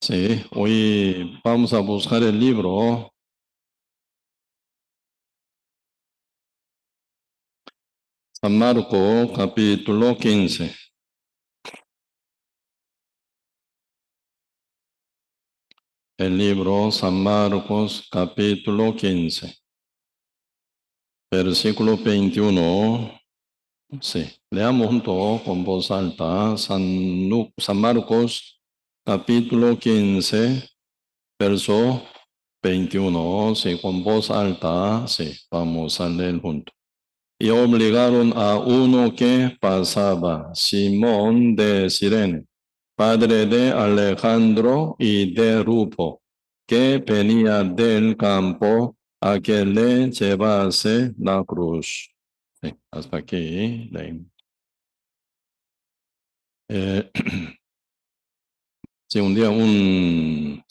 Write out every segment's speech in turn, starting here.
Sí, hoy vamos a buscar el libro San Marco, capítulo 15. El libro San Marcos, capítulo 15, versículo 21. Sí, leamos junto con voz alta. San Marcos, capítulo 15, verso 21. Sí, con voz alta. Sí, vamos a leer juntos. Y obligaron a uno que pasaba, Simón de Cirene, padre de Alejandro y de Rufo, que venía del campo a que le llevase la cruz. Sí, hasta aquí. Eh, sí, un día un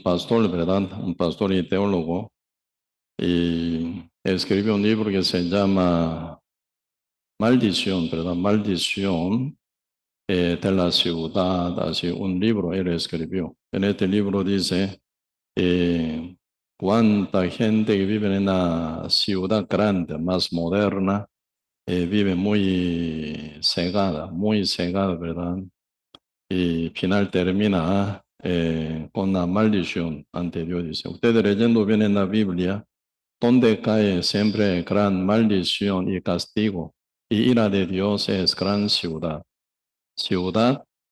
pastor, ¿verdad? Un pastor y teólogo, y escribió un libro que se llama Maldición, ¿verdad? Maldición de la ciudad, así un libro él escribió. En este libro dice cuánta gente que vive en la ciudad grande, más moderna, vive muy cegada, ¿verdad? Y final termina con la maldición ante Dios. Dice, ustedes leyendo bien en la Biblia, donde cae siempre gran maldición y castigo, y ira de Dios es gran ciudad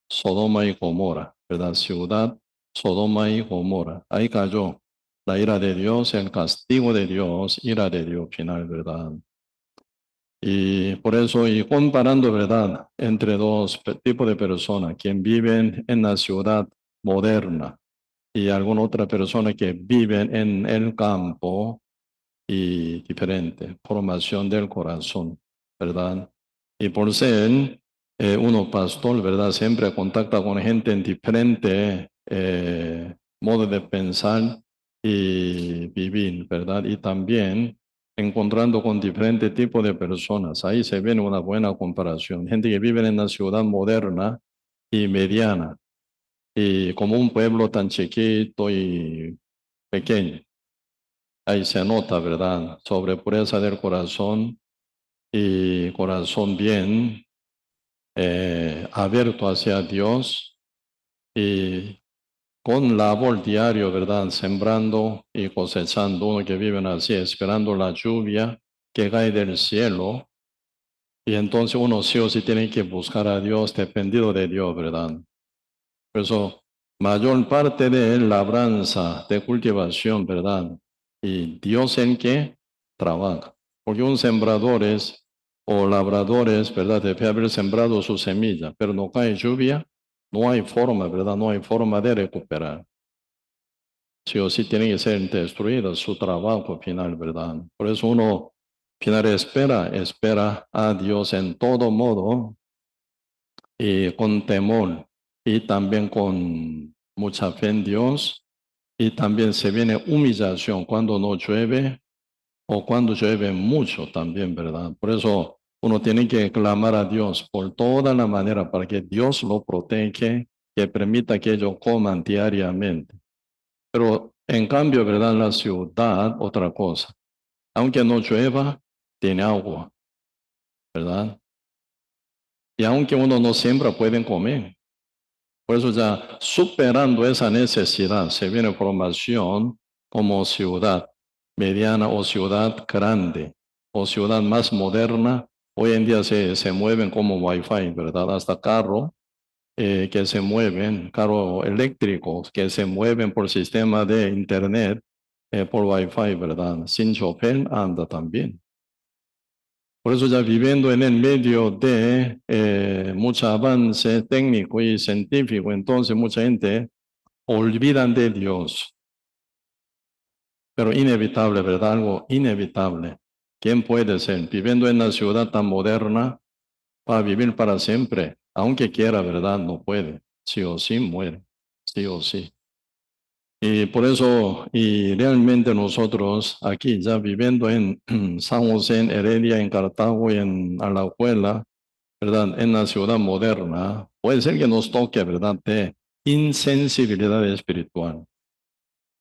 Sodoma y Gomorra, ¿verdad? Ciudad Sodoma y Gomorra. Ahí cayó la ira de Dios, el castigo de Dios, ira de Dios final, ¿verdad? Y por eso, y comparando, ¿verdad? Entre dos tipos de personas, quien viven en la ciudad moderna y alguna otra persona que viven en el campo y diferente, formación del corazón, ¿verdad? Y por ser uno pastor, ¿verdad? Siempre contacta con gente en diferente modo de pensar y vivir, ¿verdad? Y también encontrando con diferentes tipos de personas. Ahí se ve una buena comparación. Gente que vive en la ciudad moderna y mediana, y como un pueblo tan chiquito y pequeño. Ahí se nota, ¿verdad? Sobre pureza del corazón y corazón bien abierto hacia Dios y con labor diario, ¿verdad? Sembrando y cosechando. Uno que viven así, esperando la lluvia que cae del cielo. Y entonces uno sí o sí tiene que buscar a Dios, dependido de Dios, ¿verdad? Por eso, mayor parte de labranza, de cultivación, ¿verdad? Y Dios en qué trabaja. Porque un sembrador es, o labradores, ¿verdad? Debe haber sembrado su semilla, pero no cae lluvia, no hay forma, ¿verdad? No hay forma de recuperar. Sí o sí tiene que ser destruido su trabajo final, ¿verdad? Por eso uno final espera a Dios en todo modo y con temor y también con mucha fe en Dios, y también se viene humillación cuando no llueve o cuando llueve mucho también, ¿verdad? Por eso uno tiene que clamar a Dios por toda la manera para que Dios lo proteja, que permita que ellos coman diariamente. Pero en cambio, ¿verdad? La ciudad, otra cosa. Aunque no llueva, tiene agua, ¿verdad? Y aunque uno no siembra, pueden comer. Por eso ya superando esa necesidad, se viene formación como ciudad mediana o ciudad grande o ciudad más moderna. Hoy en día se mueven como Wi-Fi, ¿verdad? Hasta carro que se mueven, carro eléctricos que se mueven por sistema de internet, por Wi-Fi, ¿verdad? Sin chofer anda también. Por eso ya viviendo en el medio de mucho avance técnico y científico, entonces mucha gente olvidan de Dios, pero inevitable, ¿verdad? Algo inevitable. ¿Quién puede ser? Viviendo en una ciudad tan moderna, para vivir para siempre, aunque quiera, ¿verdad? No puede. Sí o sí muere, sí o sí. Y por eso, y realmente nosotros aquí ya viviendo en San José, en Heredia, en Cartago y en Alajuela, ¿verdad? En la ciudad moderna, puede ser que nos toque, ¿verdad? insensibilidad espiritual.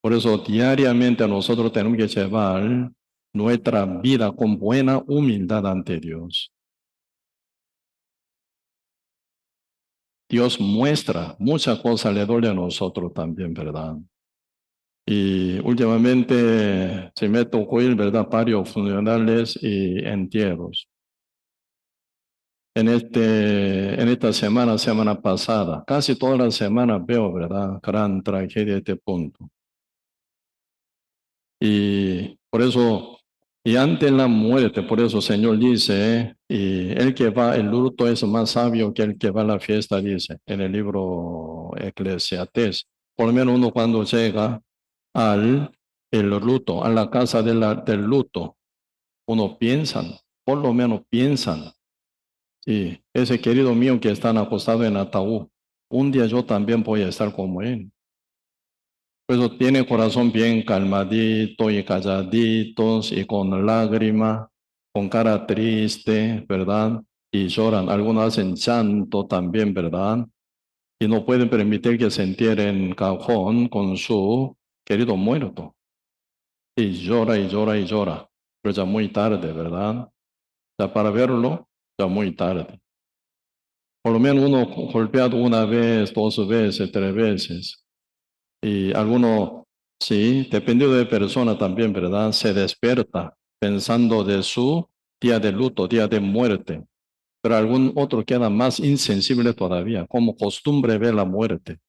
Por eso diariamente nosotros tenemos que llevar nuestra vida con buena humildad ante Dios. Dios muestra muchas cosas alrededor de nosotros también, ¿verdad? Y últimamente se me tocó ir, ¿verdad? Varios funerales y entierros. En esta semana pasada, casi toda la semana veo, ¿verdad? Gran tragedia a este punto. Y por eso, y ante la muerte, por eso el Señor dice, y el que va, el luto es más sabio que el que va a la fiesta, dice en el libro Eclesiastés. Por lo menos uno cuando llega al el luto, a la casa del luto, uno piensan, por lo menos piensan, sí, ese querido mío que está acostado en ataúd, un día yo también voy a estar como él. Por eso tiene corazón bien calmadito y calladitos y con lágrima, con cara triste, ¿verdad? Y lloran. Algunos hacen llanto también, ¿verdad? Y no pueden permitir que se entierre en cajón con su querido muerto. Y llora y llora y llora. Pero ya muy tarde, ¿verdad? Ya para verlo, ya muy tarde. Por lo menos uno golpeado una vez, dos veces, tres veces. Y alguno, sí, dependiendo de persona también, ¿verdad? Se despierta pensando de su día de luto, día de muerte. Pero algún otro queda más insensible todavía, como costumbre ver la muerte.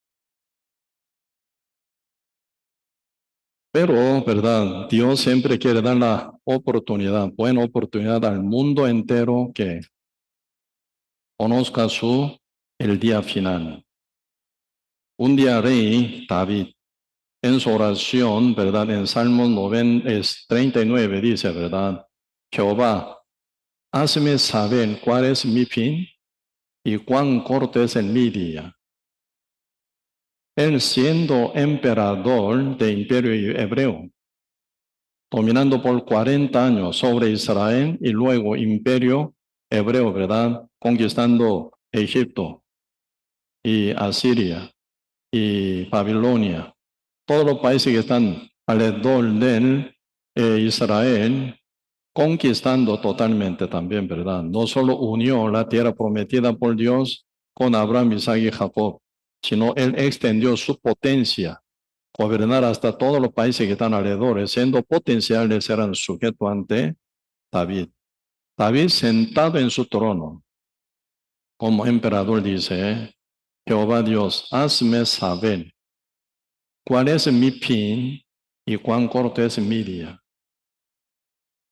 Pero, ¿verdad? Dios siempre quiere dar la oportunidad, buena oportunidad al mundo entero que conozca el día final. Un día rey David, en su oración, ¿verdad? En Salmos 39 dice, ¿verdad? Jehová, hazme saber cuál es mi fin y cuán corto es mi día. Él siendo emperador de imperio hebreo, dominando por 40 años sobre Israel y luego imperio hebreo, ¿verdad? Conquistando Egipto y Asiria y Babilonia. Todos los países que están alrededor de Israel, conquistando totalmente también, ¿verdad? No solo unió la tierra prometida por Dios con Abraham, Isaac y Jacob, sino él extendió su potencia, gobernar hasta todos los países que están alrededor, siendo potenciales, eran sujetos ante David. David sentado en su trono, como emperador, dice, Jehová Dios, hazme saber cuál es mi fin y cuán corto es mi día,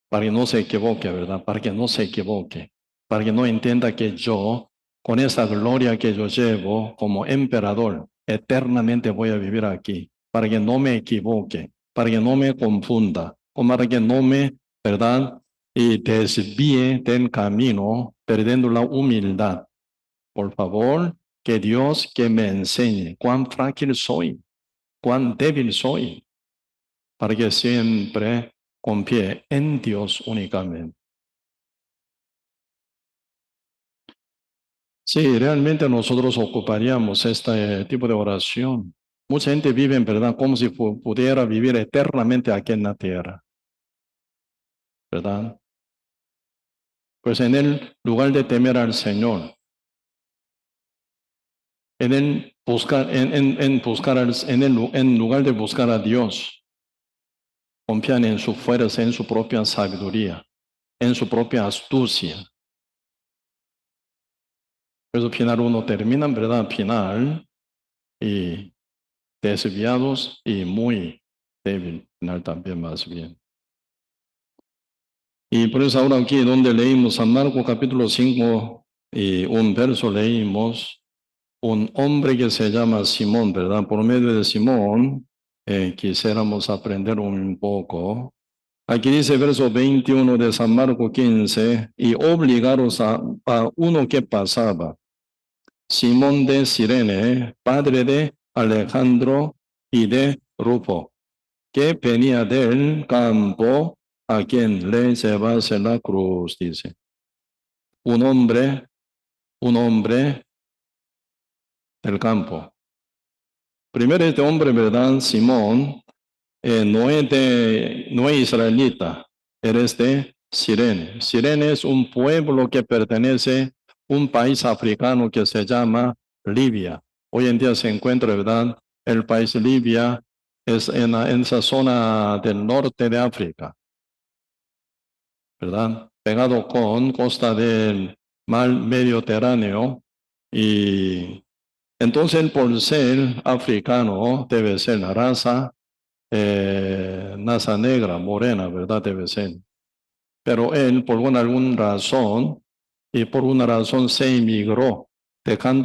para que no se equivoque, ¿verdad? Para que no se equivoque, para que no entienda que yo, con esa gloria que yo llevo como emperador, eternamente voy a vivir aquí, para que no me equivoque, para que no me confunda, o para que no me, ¿verdad? Y desvíe del camino, perdiendo la humildad. Por favor, que Dios que me enseñe cuán frágil soy, cuán débil soy, para que siempre confíe en Dios únicamente. Sí, realmente nosotros ocuparíamos este tipo de oración. Mucha gente vive en verdad como si pudiera vivir eternamente aquí en la tierra, ¿verdad? Pues en el lugar de temer al Señor, en el buscar, en buscar en lugar de buscar a Dios, confían en su fuerza, en su propia sabiduría, en su propia astucia. Por eso al final uno termina, en verdad, al final, y desviados y muy débil, al final también más bien. Y por eso ahora aquí donde leímos San Marcos capítulo 5 y un verso leímos, un hombre que se llama Simón, ¿verdad? Por medio de Simón quisiéramos aprender un poco. Aquí dice verso 21 de San Marcos 15, y obligaros a uno que pasaba, Simón de Cirene, padre de Alejandro y de Rufo, que venía del campo, a quien le llevase la cruz, dice. Un hombre, un hombre del campo. Primero este hombre, ¿verdad? Simón, no es israelita, eres de Cirene. Cirene es un pueblo que pertenece a un país africano que se llama Libia. Hoy en día se encuentra, ¿verdad? El país Libia es en esa zona del norte de África, ¿verdad? Pegado con costa del mar Mediterráneo y entonces por ser africano debe ser la raza raza negra, morena, ¿verdad? Debe ser. Pero él, por alguna razón, y por una razón se emigró,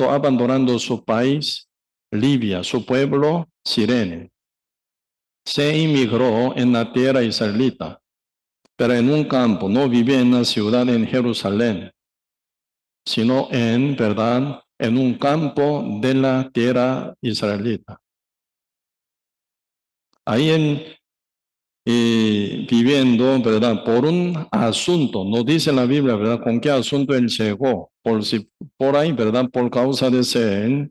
abandonando su país, Libia, su pueblo, Cirene. Se emigró en la tierra israelita, pero en un campo, no vivía en la ciudad en Jerusalén, sino en, ¿verdad? En un campo de la tierra israelita. Ahí viviendo, ¿verdad? Por un asunto, no dice la Biblia, ¿verdad? ¿Con qué asunto él llegó? Por ahí, ¿verdad? Por causa de ser,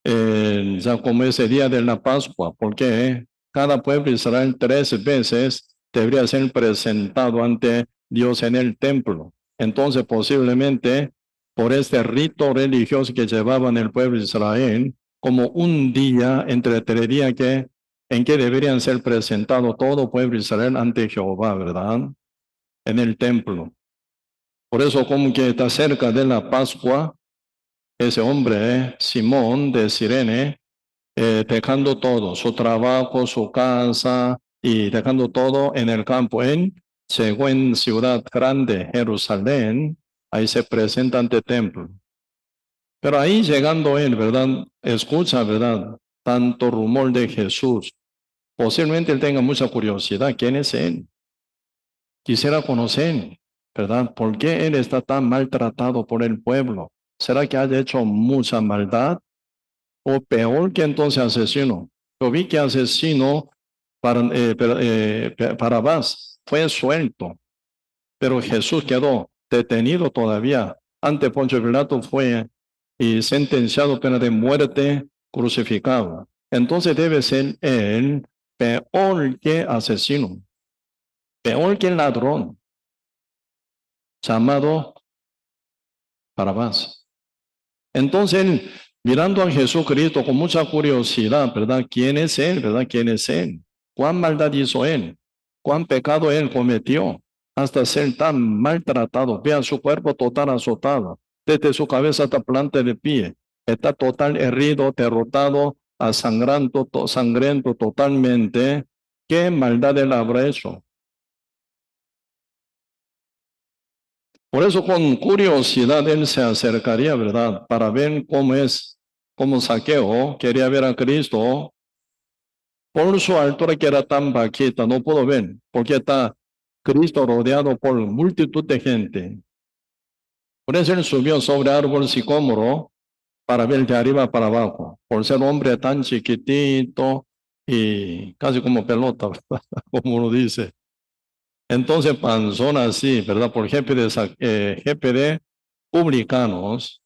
ya como ese día de la Pascua, porque cada pueblo de Israel 3 veces debería ser presentado ante Dios en el templo. Entonces, posiblemente, por este rito religioso que llevaban el pueblo de Israel, como un día entre 3 días en que deberían ser presentados todo pueblo de Israel ante Jehová, ¿verdad? En el templo. Por eso, como que está cerca de la Pascua, ese hombre, Simón de Cirene, dejando todo, su trabajo, su casa y dejando todo en el campo. Él llegó en ciudad grande, Jerusalén, ahí se presenta ante el templo. Pero ahí llegando él, ¿verdad? Escucha, ¿verdad? Tanto rumor de Jesús. Posiblemente él tenga mucha curiosidad. ¿Quién es él? Quisiera conocer, ¿verdad? ¿Por qué él está tan maltratado por el pueblo? ¿Será que haya hecho mucha maldad? O peor que entonces asesino. Yo vi que asesino Barrabás fue suelto, pero Jesús quedó detenido todavía. Ante Poncio Pilato fue y sentenciado a pena de muerte, crucificado. Entonces debe ser él peor que asesino, peor que ladrón, llamado Barrabás. Entonces él, mirando a Jesucristo con mucha curiosidad, ¿verdad? ¿Quién es él, verdad? ¿Quién es él? ¿Cuán maldad hizo él? ¿Cuán pecado él cometió? Hasta ser tan maltratado. Vea su cuerpo total azotado, desde su cabeza hasta planta de pie. Está total herido, derrotado, sangriento totalmente. ¿Qué maldad él habrá hecho? Por eso con curiosidad él se acercaría, ¿verdad? Para ver cómo es, como Saqueo quería ver a Cristo. Por su altura que era tan bajita, no pudo ver, porque está Cristo rodeado por multitud de gente. Por eso él subió sobre árbol sicómoro para ver de arriba para abajo. Por ser hombre tan chiquitito y casi como pelota, ¿verdad? Como lo dice. Entonces, panzón así, ¿verdad? Por jefe de publicanos.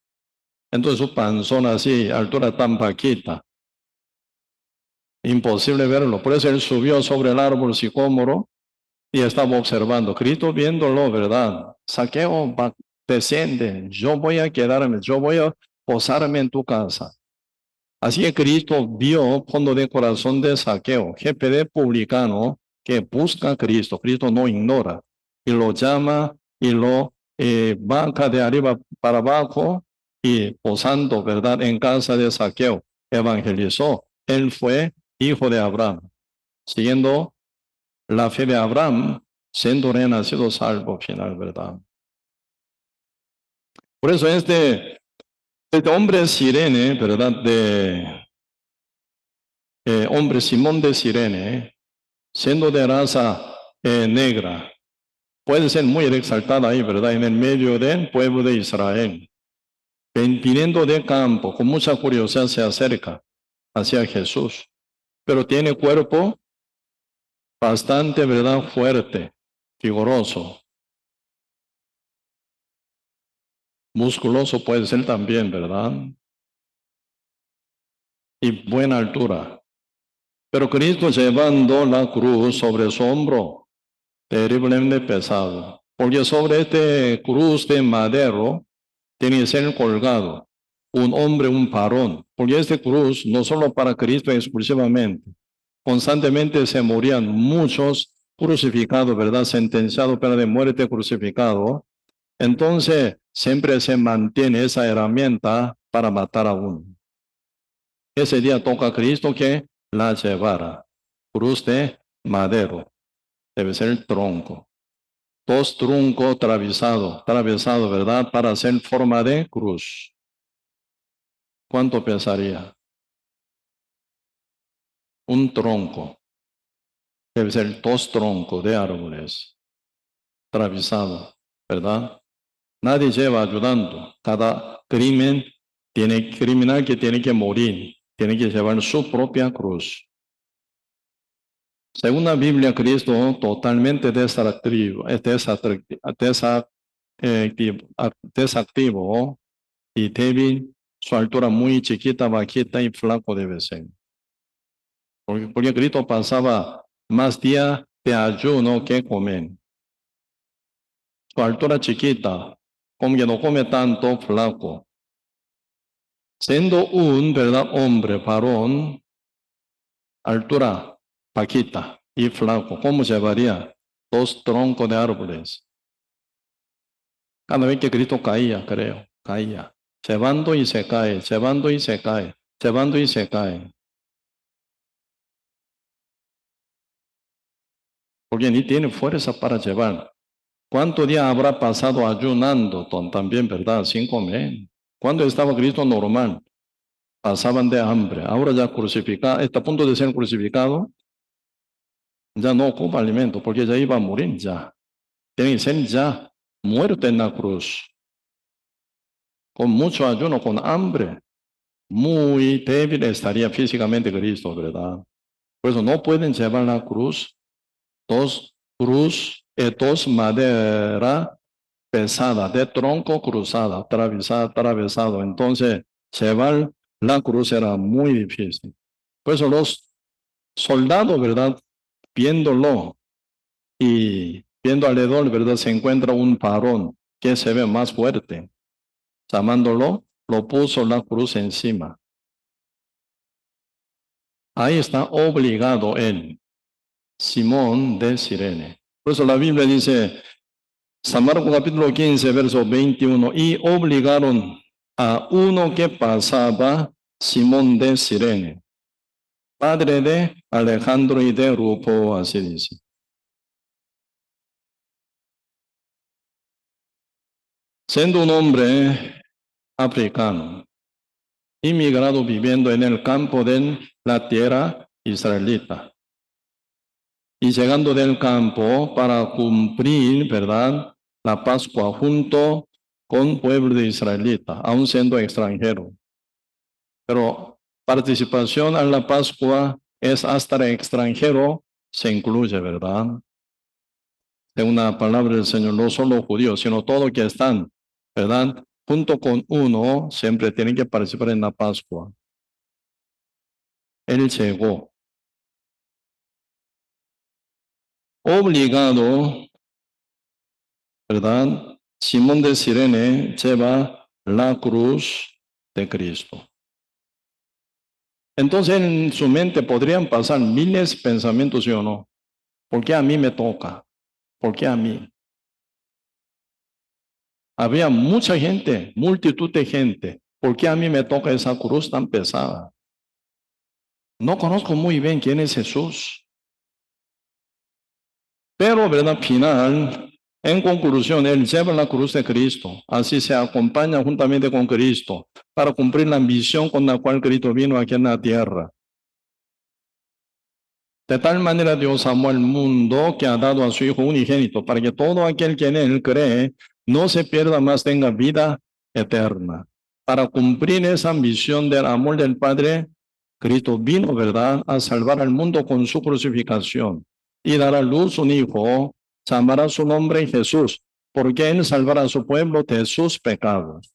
Entonces, su panzón así, altura tan bajita. Imposible verlo. Por eso él subió sobre el árbol sicómoro y estaba observando. Cristo viéndolo, ¿verdad? Saqueo, desciende. Yo voy a quedarme, yo voy a posarme en tu casa. Así que Cristo vio fondo de corazón de Saqueo, jefe de publicano, que busca a Cristo. Cristo no ignora. Y lo llama y lo baja de arriba para abajo y posando, ¿verdad? En casa de Saqueo. Evangelizó. Él fue hijo de Abraham. Siguiendo la fe de Abraham, siendo renacido salvo final, ¿verdad? Por eso este hombre Sirene, ¿verdad? Hombre Simón de Sirene, siendo de raza negra, puede ser muy exaltada ahí, ¿verdad? En el medio del pueblo de Israel. Viniendo de campo, con mucha curiosidad se acerca hacia Jesús, pero tiene cuerpo bastante, ¿verdad? Fuerte, vigoroso, musculoso puede ser también, ¿verdad? y buena altura. Pero Cristo llevando la cruz sobre su hombro, terriblemente pesado. Porque sobre este cruz de madero tiene que ser colgado un hombre, un varón. Porque este cruz no solo para Cristo exclusivamente. Constantemente se morían muchos crucificados, ¿verdad? Sentenciados pena de muerte crucificado. Entonces, siempre se mantiene esa herramienta para matar a uno. Ese día toca a Cristo que la llevara. Cruz de madero. Debe ser el tronco. Dos troncos atravesado, ¿verdad? Para hacer forma de cruz. ¿Cuánto pesaría? Un tronco. Debe ser dos troncos de árboles. Atravesado, ¿verdad? Nadie lleva ayudando. Cada criminal que tiene que morir, tiene que llevar su propia cruz. Según la Biblia, Cristo totalmente desactivo y débil, su altura muy chiquita, bajita y flaco debe ser. Porque Cristo pasaba más días de ayuno que comer. Su altura chiquita, como que no come tanto, flaco. Siendo un verdad hombre, varón, altura bajita y flaco, ¿cómo llevaría dos troncos de árboles? Cada vez que Cristo caía, creo, caía, llevando y se cae, llevando y se cae, llevando y se cae. Porque ni tiene fuerza para llevar. ¿Cuántos días habrá pasado ayunando también, verdad? Sin comer. Cuando estaba Cristo normal, pasaban de hambre. Ahora ya crucificado, está a punto de ser crucificado, ya no ocupa alimento porque ya iba a morir ya. Tiene que ser ya muerto en la cruz. Con mucho ayuno, con hambre. Muy débil estaría físicamente Cristo, ¿verdad? Por eso no pueden llevar la cruz, dos madera pesada, de tronco cruzada, atravesado. Entonces, llevar la cruz era muy difícil. Por eso los soldados, ¿verdad? Viéndolo y viendo alrededor, ¿verdad? Se encuentra un varón que se ve más fuerte. Llamándolo, lo puso la cruz encima. Ahí está obligado él, Simón de Cirene. Por eso la Biblia dice, San Marcos capítulo 15, verso 21, y obligaron a uno que pasaba, Simón de Cirene, padre de Alejandro y de Rufo, así dice. Siendo un hombre africano, inmigrado viviendo en el campo de la tierra israelita, y llegando del campo para cumplir, ¿verdad?, la Pascua junto con pueblo de israelita, aún siendo extranjero. Pero participación en la Pascua es hasta el extranjero se incluye, ¿verdad? En una palabra del Señor, no solo judíos, sino todos que están, ¿verdad? Junto con uno, siempre tienen que participar en la Pascua. Él llegó obligado, ¿verdad? Simón de Cirene lleva la cruz de Cristo. Entonces en su mente podrían pasar miles de pensamientos, ¿sí o no? ¿Por qué a mí me toca? ¿Por qué a mí? Había mucha gente, multitud de gente. ¿Por qué a mí me toca esa cruz tan pesada? No conozco muy bien quién es Jesús. Pero, ¿verdad? Final, en conclusión, él lleva la cruz de Cristo. Así se acompaña juntamente con Cristo para cumplir la misión con la cual Cristo vino aquí en la tierra. De tal manera Dios amó al mundo que ha dado a su Hijo unigénito para que todo aquel que en él cree no se pierda más, tenga vida eterna. Para cumplir esa misión del amor del Padre, Cristo vino, ¿verdad?, a salvar al mundo con su crucificación y dar a luz un hijo, llamará su nombre Jesús, porque él salvará a su pueblo de sus pecados.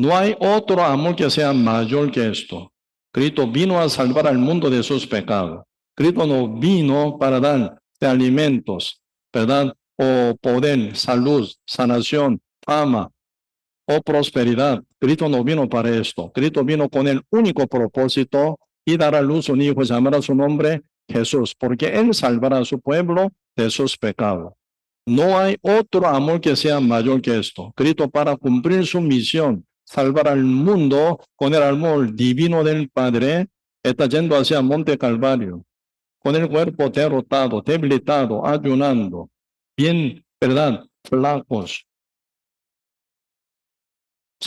No hay otro amor que sea mayor que esto. Cristo vino a salvar al mundo de sus pecados. Cristo no vino para dar de alimentos, ¿verdad? O poder, salud, sanación, fama o prosperidad. Cristo no vino para esto. Cristo vino con el único propósito y dar a luz un hijo y llamar a su nombre Jesús, porque Él salvará a su pueblo de sus pecados. No hay otro amor que sea mayor que esto. Cristo, para cumplir su misión, salvar al mundo con el amor divino del Padre, está yendo hacia Monte Calvario, con el cuerpo derrotado, debilitado, ayunando, bien, ¿verdad? Flacos.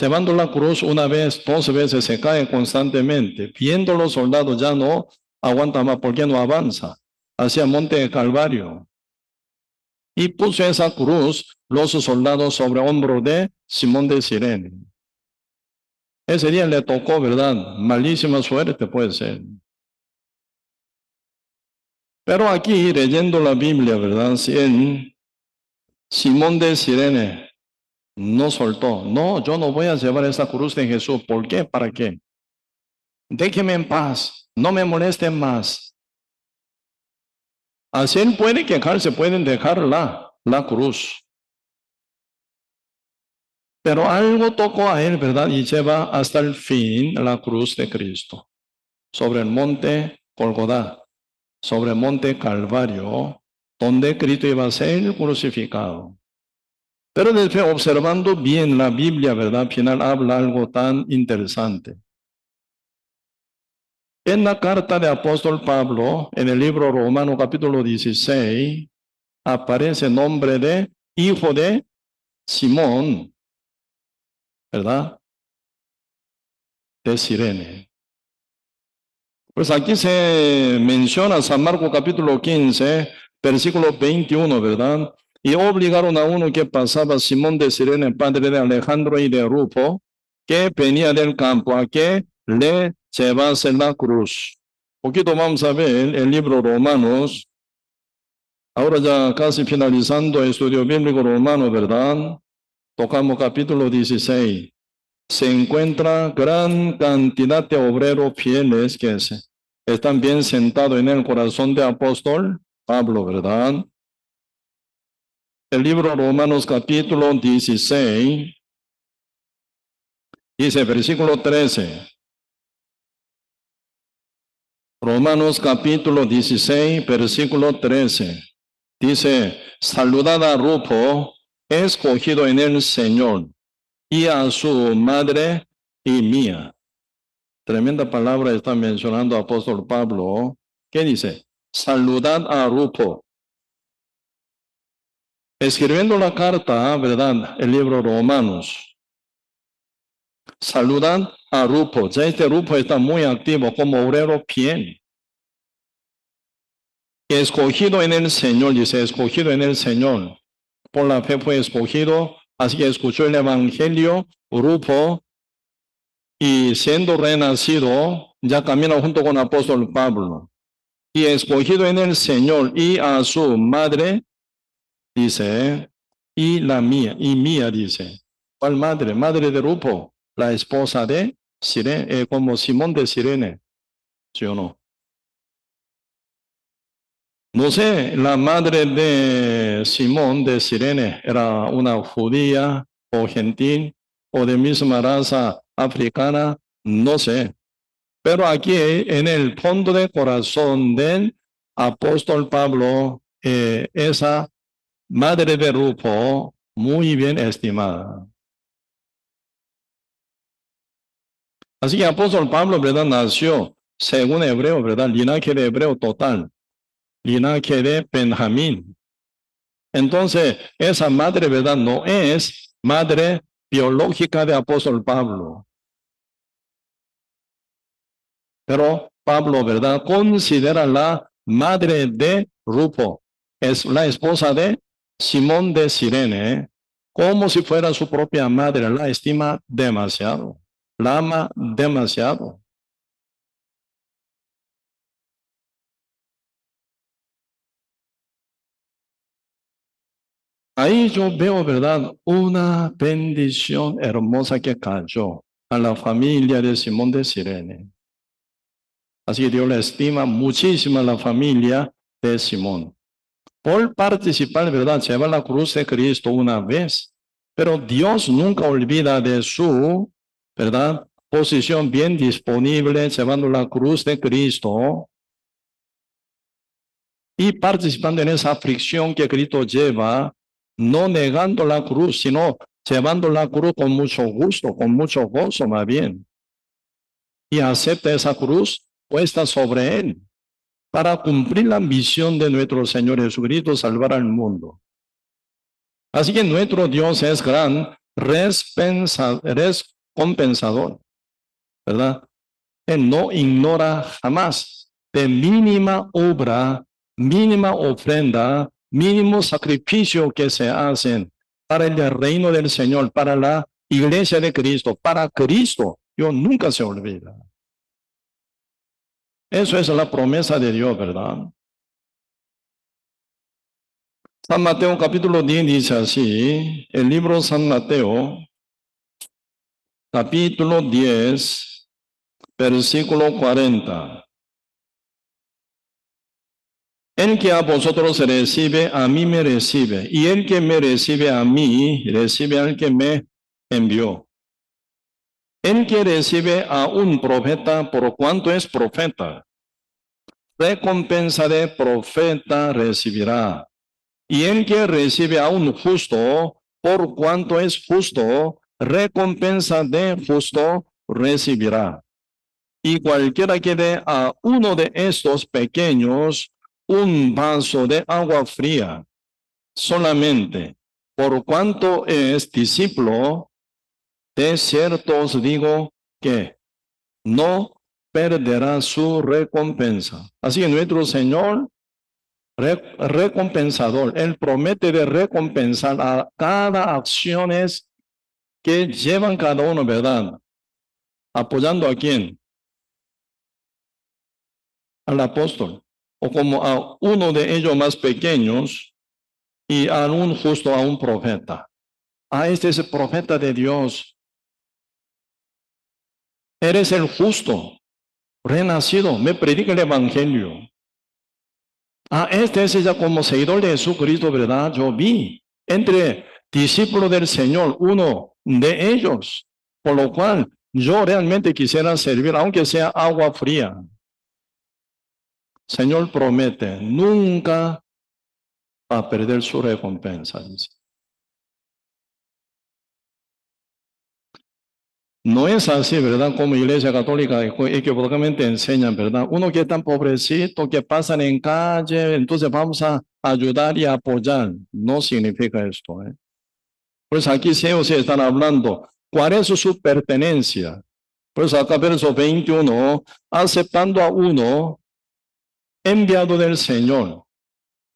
Llevando la cruz una vez, 12 veces, se cae constantemente. Viendo los soldados ya no aguanta más porque no avanza hacia Monte Calvario. Y puso esa cruz los soldados sobre hombro de Simón de Sirene. Ese día le tocó, ¿verdad? Malísima suerte puede ser. Pero aquí, leyendo la Biblia, ¿verdad? Si Simón de Sirene no soltó. No, yo no voy a llevar esa cruz de Jesús. ¿Por qué? ¿Para qué? Déjeme en paz. No me molesten más. Así él puede quejarse, pueden dejar la cruz. Pero algo tocó a él, ¿verdad? Y lleva hasta el fin la cruz de Cristo. Sobre el monte Golgotha, sobre el monte Calvario, donde Cristo iba a ser crucificado. Pero después, observando bien la Biblia, ¿verdad? Al final habla algo tan interesante. En la carta de apóstol Pablo, en el libro Romano capítulo 16, aparece el nombre de hijo de Simón, ¿verdad? De Sirene. Pues aquí se menciona San Marcos capítulo 15, versículo 21, ¿verdad? Y obligaron a uno que pasaba, Simón de Sirene, padre de Alejandro y de Rufo, que venía del campo, a que le llevase la cruz. Poquito vamos a ver el libro Romanos. Ahora ya casi finalizando el estudio bíblico romano, ¿verdad? Tocamos capítulo 16. Se encuentra gran cantidad de obreros fieles que están bien sentados en el corazón de apóstol Pablo, ¿verdad? El libro Romanos capítulo 16, dice versículo 13. Romanos capítulo 16, versículo 13. Dice, saludad a Rufo, escogido en el Señor, y a su madre y mía. Tremenda palabra está mencionando apóstol Pablo. ¿Qué dice? Saludad a Rufo. Escribiendo la carta, ¿verdad? El libro Romanos. Saludad a Rufo. Ya este Rufo está muy activo como obrero fiel. Escogido en el Señor, dice, escogido en el Señor. Por la fe fue escogido, así que escuchó el Evangelio, Rufo, y siendo renacido, ya camina junto con el apóstol Pablo. Y escogido en el Señor y a su madre, dice, y la mía, y mía, dice. ¿Cuál madre? Madre de Rufo, la esposa de Sirene, como Simón de Sirene, ¿sí o no? No sé, la madre de Simón de Sirene era una judía o gentil o de misma raza africana, no sé. Pero aquí en el fondo del corazón del apóstol Pablo, esa madre de Rufo, muy bien estimada. Así que el apóstol Pablo, ¿verdad? Nació según hebreo, ¿verdad? Linaje de hebreo total, linaje de Benjamín. Entonces, esa madre, ¿verdad? No es madre biológica de apóstol Pablo. Pero Pablo, ¿verdad? Considera la madre de Rufo. Es la esposa de Simón de Sirene, como si fuera su propia madre. La estima demasiado. La ama demasiado. Ahí yo veo, ¿verdad? Una bendición hermosa que cayó. a la familia de Simón de Cirene. Así que Dios le estima muchísimo a la familia de Simón. Por participar, ¿verdad? Lleva la cruz de Cristo una vez, pero Dios nunca olvida de su, ¿verdad? Posición bien disponible, llevando la cruz de Cristo y participando en esa aflicción que Cristo lleva, no negando la cruz, sino llevando la cruz con mucho gusto, con mucho gozo más bien. Y acepta esa cruz puesta sobre él para cumplir la misión de nuestro Señor Jesucristo, salvar al mundo. Así que nuestro Dios es gran recompensador, ¿verdad? Él no ignora jamás de mínima obra, mínima ofrenda, mínimo sacrificio que se hacen para el reino del Señor, para la iglesia de Cristo, para Cristo. Dios nunca se olvida. Eso es la promesa de Dios, ¿verdad? San Mateo capítulo 10 dice así, el libro San Mateo, capítulo 10, versículo 40. El que a vosotros recibe, a mí me recibe, y el que me recibe a mí, recibe al que me envió. El que recibe a un profeta, por cuanto es profeta, recompensa de profeta recibirá. Y el que recibe a un justo, por cuanto es justo, recompensa de justo recibirá. Y cualquiera que dé a uno de estos pequeños un vaso de agua fría, solamente por cuanto es discípulo, de cierto os digo que no perderá su recompensa. Así que nuestro Señor recompensador, Él promete de recompensar a cada acciones que llevan cada uno, ¿verdad? ¿Apoyando a quién? Al apóstol, o como a uno de ellos más pequeños y a un justo, a un profeta. Este es el profeta de Dios. Eres el justo, renacido, me predica el evangelio. Este es ya como seguidor de Jesucristo, ¿verdad? Yo vi entre discípulos del Señor, uno de ellos, por lo cual yo realmente quisiera servir, aunque sea agua fría. Señor promete nunca a perder su recompensa, dice. No es así, ¿verdad? Como Iglesia Católica equivocadamente enseñan, ¿verdad? Uno que es tan pobrecito, que pasan en calle, entonces vamos a ayudar y a apoyar. No significa esto, ¿eh? Pues aquí se están hablando, ¿cuál es su pertenencia? Pues acá verso 21, aceptando a uno enviado del Señor,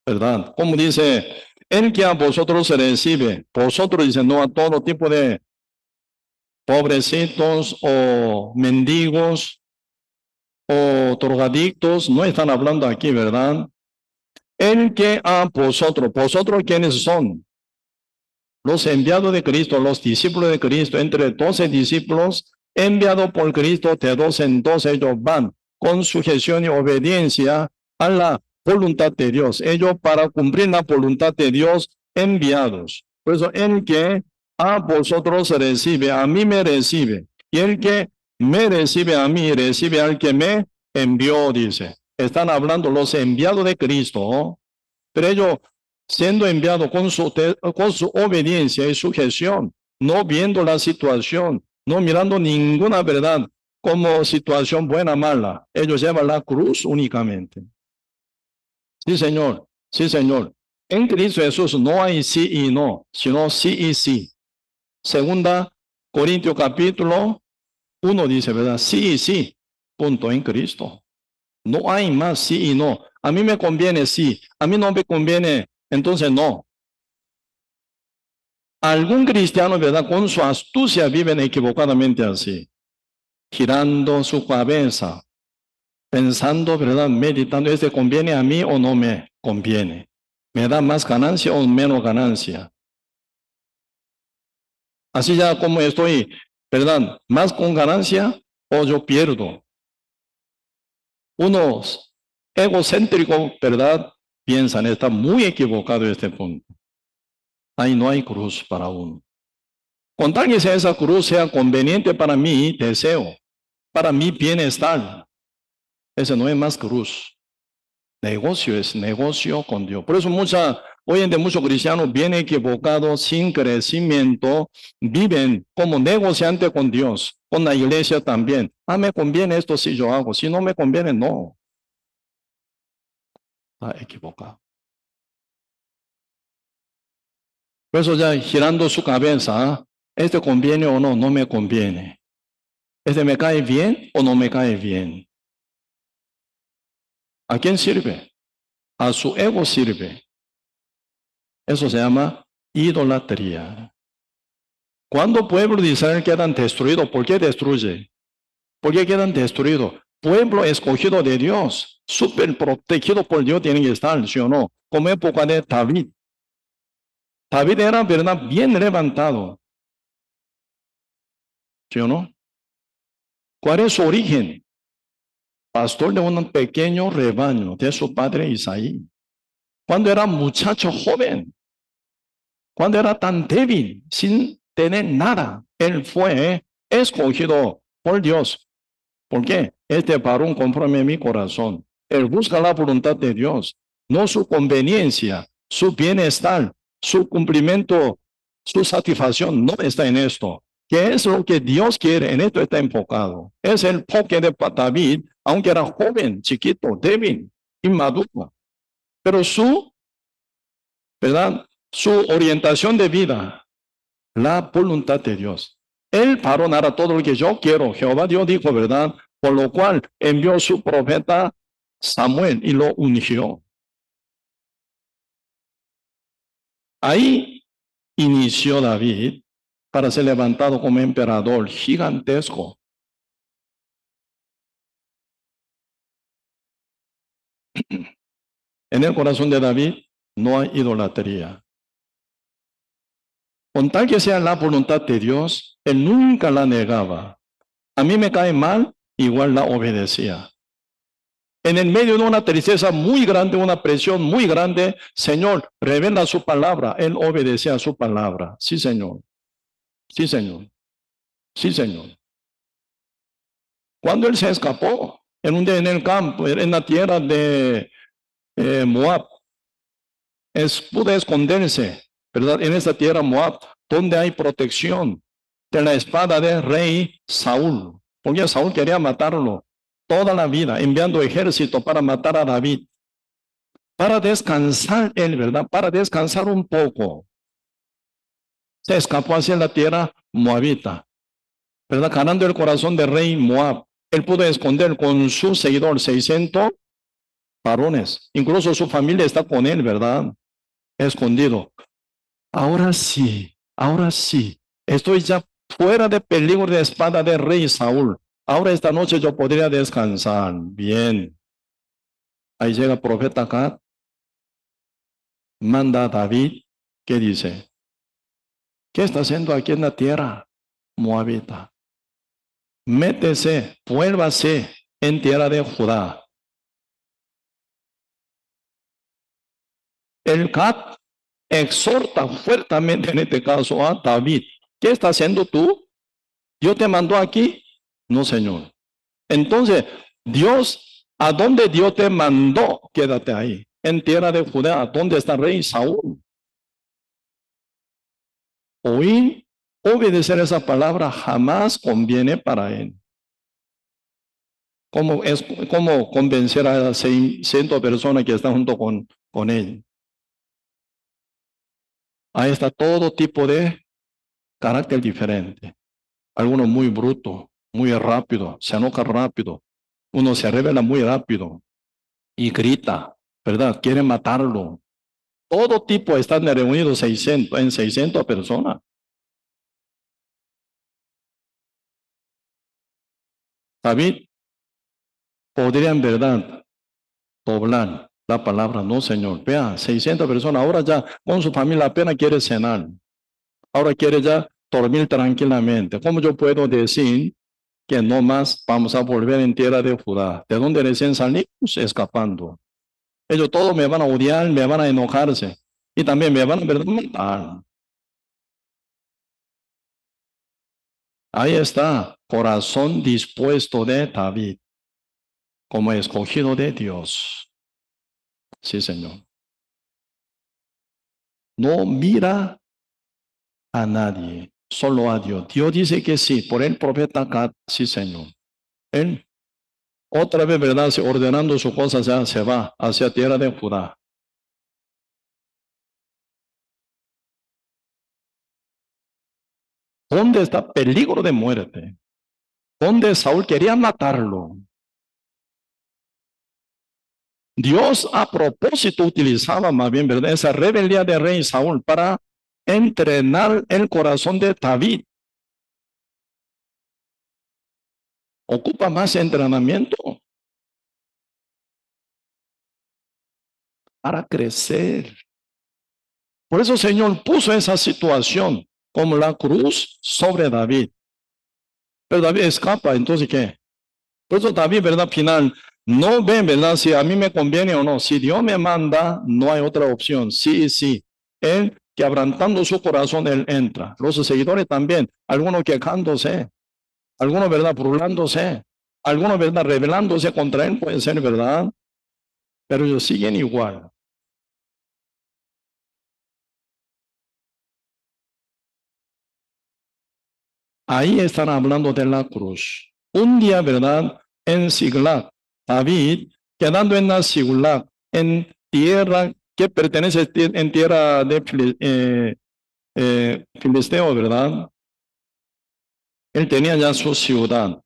¿verdad? Como dice, el que a vosotros se recibe, vosotros dicen, no a todo tipo de pobrecitos o mendigos o drogadictos, no están hablando aquí, ¿verdad? El que a vosotros, ¿vosotros quiénes son? Los enviados de Cristo, los discípulos de Cristo, entre 12 discípulos enviados por Cristo, de 12 en 12 ellos van con sujeción y obediencia a la voluntad de Dios. Ellos para cumplir la voluntad de Dios enviados. Por eso el que a vosotros recibe, a mí me recibe. Y el que me recibe a mí, recibe al que me envió, dice. Están hablando los enviados de Cristo, ¿no? Pero ellos siendo enviado con su obediencia y sujeción, no viendo la situación, no mirando ninguna verdad como situación buena o mala. Ellos llevan la cruz únicamente. Sí, Señor. Sí, Señor. En Cristo Jesús no hay sí y no, sino sí y sí. Segunda Corintios capítulo 1 dice, ¿verdad? Sí y sí. Punto en Cristo. No hay más sí y no. A mí me conviene sí. A mí no me conviene, entonces no. Algún cristiano, ¿verdad? Con su astucia viven equivocadamente así, girando su cabeza, pensando, ¿verdad? Meditando, ¿este conviene a mí o no me conviene? ¿Me da más ganancia o menos ganancia? Así ya como estoy ¿verdad? Más con ganancia o yo pierdo. Unos egocéntricos, ¿verdad? Piensan, está muy equivocado este punto. Ahí no hay cruz para uno. Con tal que sea esa cruz sea conveniente para mi deseo, para mi bienestar, ese no es más cruz. Negocio es negocio con Dios. Por eso hoy en día muchos cristianos bien equivocados, sin crecimiento, viven como negociantes con Dios, con la iglesia también. Ah, me conviene esto si yo hago, si no me conviene, no. Está equivocado. Por eso ya girando su cabeza, ¿este conviene o no? No me conviene. ¿Este me cae bien o no me cae bien? ¿A quién sirve? A su ego sirve. Eso se llama idolatría. Cuando pueblo de Israel quedan destruidos, ¿por qué destruye? ¿Por qué quedan destruidos? Pueblo escogido de Dios, súper protegido por Dios tienen que estar, ¿sí o no? Como época de David. David era, ¿verdad? Bien levantado, ¿sí o no? ¿Cuál es su origen? Pastor de un pequeño rebaño de su padre Isaí. Cuando era muchacho joven, cuando era tan débil, sin tener nada, él fue escogido por Dios. ¿Por qué? Este varón conforme a mi corazón. Él busca la voluntad de Dios, no su conveniencia, su bienestar, su cumplimiento, su satisfacción. No está en esto. ¿Qué es lo que Dios quiere? En esto está enfocado. Es el enfoque de David, aunque era joven, chiquito, débil, inmaduro. Pero ¿verdad? Su orientación de vida, la voluntad de Dios. Él paró nada todo lo que yo quiero. Jehová Dios dijo, ¿verdad? Por lo cual envió su profeta Samuel y lo ungió. Ahí inició David para ser levantado como emperador gigantesco. En el corazón de David no hay idolatría. Con tal que sea la voluntad de Dios, él nunca la negaba. A mí me cae mal, igual la obedecía. En el medio de una tristeza muy grande, una presión muy grande, Señor, revela su palabra. Él obedecía a su palabra. Sí, Señor. Sí, Señor. Sí, Señor. Cuando él se escapó, en el campo, en la tierra de Moab, pudo esconderse, ¿verdad? En esa tierra Moab, donde hay protección de la espada del rey Saúl. Porque Saúl quería matarlo toda la vida, enviando ejército para matar a David. Para descansar él, ¿verdad? Para descansar un poco. Se escapó hacia la tierra moabita, ¿verdad? Ganando el corazón del rey Moab. Él pudo esconder con su seguidor 600 varones. Incluso su familia está con él, ¿verdad? Escondido. Ahora sí, ahora sí. Estoy ya fuera de peligro de espada del rey Saúl. Ahora esta noche yo podría descansar. Bien. Ahí llega el profeta Gad. Manda a David. ¿Qué dice? ¿Qué está haciendo aquí en la tierra moabita? Métese, vuélvase en tierra de Judá. El Gad exhorta fuertemente en este caso a David. ¿Qué está haciendo tú? ¿Dios te mandó aquí? No, Señor. Entonces, Dios, ¿a dónde Dios te mandó? Quédate ahí, en tierra de Judá, donde está el rey Saúl. Oír, obedecer esa palabra jamás conviene para él. ¿Cómo convencer a 600 personas que están junto con él? Ahí está todo tipo de carácter diferente. Algunos muy brutos, muy rápido, se enoja rápido. Uno se revela muy rápido y grita, ¿verdad? Quiere matarlo. Todo tipo están reunidos en 600 personas. David podría en verdad doblar la palabra, no, Señor. Vea, 600 personas, ahora ya con su familia apenas quiere cenar. Ahora quiere ya dormir tranquilamente. ¿Cómo yo puedo decir que no más vamos a volver en tierra de Judá? ¿De dónde recién salimos? Escapando. Ellos todos me van a odiar, me van a enojarse y también me van a matar. Ahí está, corazón dispuesto de David, como escogido de Dios. Sí, Señor. No mira a nadie, solo a Dios. Dios dice que sí, por el profeta Gad, sí, Señor. Él, otra vez, ¿verdad? Ordenando su cosa, ya se va hacia tierra de Judá. ¿Dónde está peligro de muerte? ¿Dónde Saúl quería matarlo? Dios a propósito utilizaba más bien, ¿verdad? Esa rebeldía de rey Saúl para entrenar el corazón de David. Ocupa más entrenamiento para crecer. Por eso el Señor puso esa situación como la cruz sobre David. Pero David escapa, entonces ¿qué? Por eso David, ¿verdad? Final, no ve, ¿verdad? Si a mí me conviene o no. Si Dios me manda, no hay otra opción. Sí, sí. Él, quebrantando su corazón, él entra. Los seguidores también, algunos quejándose, algunos, ¿verdad? Burlándose, algunos, ¿verdad? Rebelándose contra él, puede ser, ¿verdad? Pero ellos siguen igual. Ahí están hablando de la cruz. Un día, ¿verdad? En Siglag, David, quedando en la Siglag, en tierra que pertenece en tierra de Filisteo, ¿verdad? Él tenía ya su ciudad,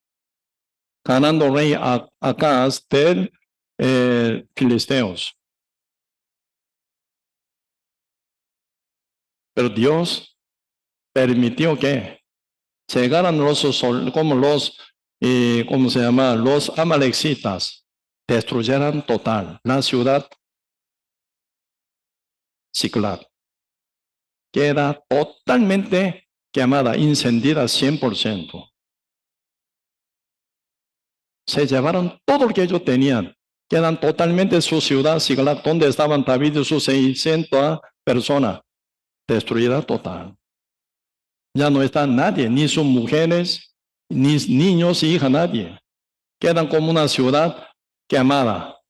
ganando rey Acaz del Filisteos. Pero Dios permitió que llegaran como los, ¿cómo se llama? Los amalecitas, destruyeran total la ciudad Siglag. Queda totalmente quemada, incendiada 100%. Se llevaron todo lo que ellos tenían. Quedan totalmente su ciudad, Siglag, donde estaban David y sus 600 personas, destruida total. Ya no está nadie, ni sus mujeres, ni niños y hijas, nadie. Quedan como una ciudad quemada,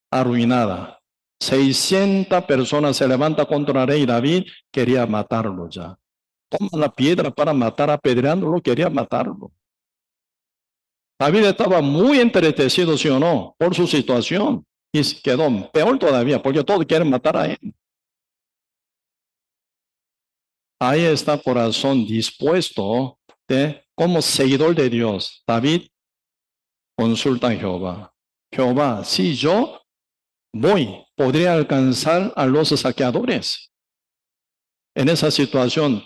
arruinada. 600 personas se levantan contra el rey David, quería matarlo ya. Toma la piedra para matar, apedreándolo, quería matarlo. David estaba muy entristecido, sí o no, por su situación. Y quedó peor todavía, porque todos quieren matar a él. Ahí está corazón dispuesto como seguidor de Dios. David consulta a Jehová. Jehová, si yo voy, podría alcanzar a los saqueadores. En esa situación,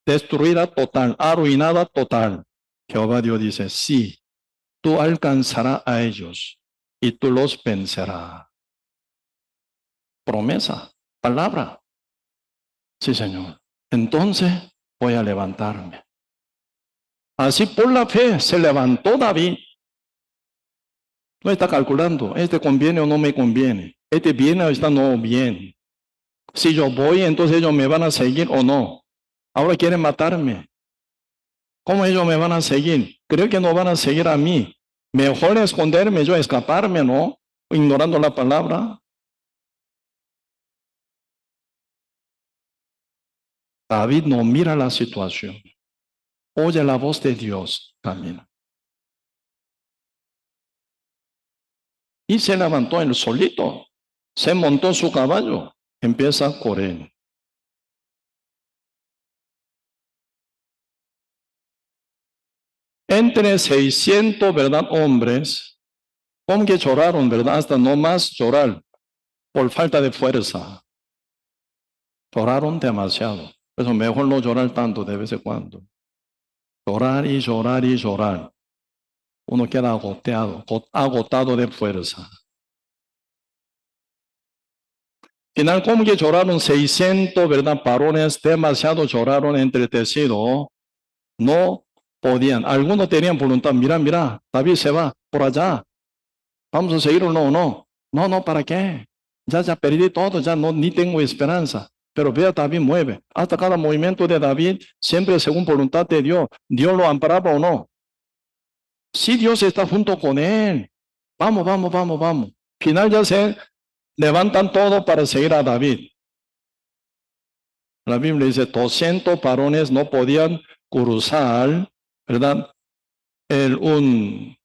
destruida total, arruinada total. Jehová Dios dice, sí, tú alcanzarás a ellos y tú los vencerás. Promesa, palabra. Sí, Señor. Entonces voy a levantarme. Así por la fe se levantó David. No está calculando, este conviene o no me conviene. Este viene o está no bien. Si yo voy, entonces ellos me van a seguir o no. Ahora quieren matarme. ¿Cómo ellos me van a seguir? Creo que no van a seguir a mí. Mejor esconderme, yo escaparme, ¿no? Ignorando la palabra. David no mira la situación. Oye la voz de Dios, camina. Y se levantó él solito. Se montó su caballo. Empieza a correr. Entre 600, ¿verdad? Hombres, como que lloraron, ¿verdad? Hasta no más llorar por falta de fuerza. Lloraron demasiado. Pero mejor no llorar tanto de vez en cuando. Llorar y llorar y llorar. Uno queda agotado de fuerza. Final, como que lloraron 600, ¿verdad? Varones, demasiado lloraron, entristecidos. No podían. Algunos tenían voluntad. Mira, mira, David se va por allá. Vamos a seguirlo, no, no. No, no, ¿para qué? Ya perdí todo, ya no, ni tengo esperanza. Pero vea, David mueve. Hasta cada movimiento de David, siempre según voluntad de Dios. ¿Dios lo amparaba o no? Sí, Dios está junto con él. Vamos, vamos, vamos, vamos. Final ya se levantan todos para seguir a David. La Biblia dice, 200 varones no podían cruzar, ¿verdad? ¿Cómo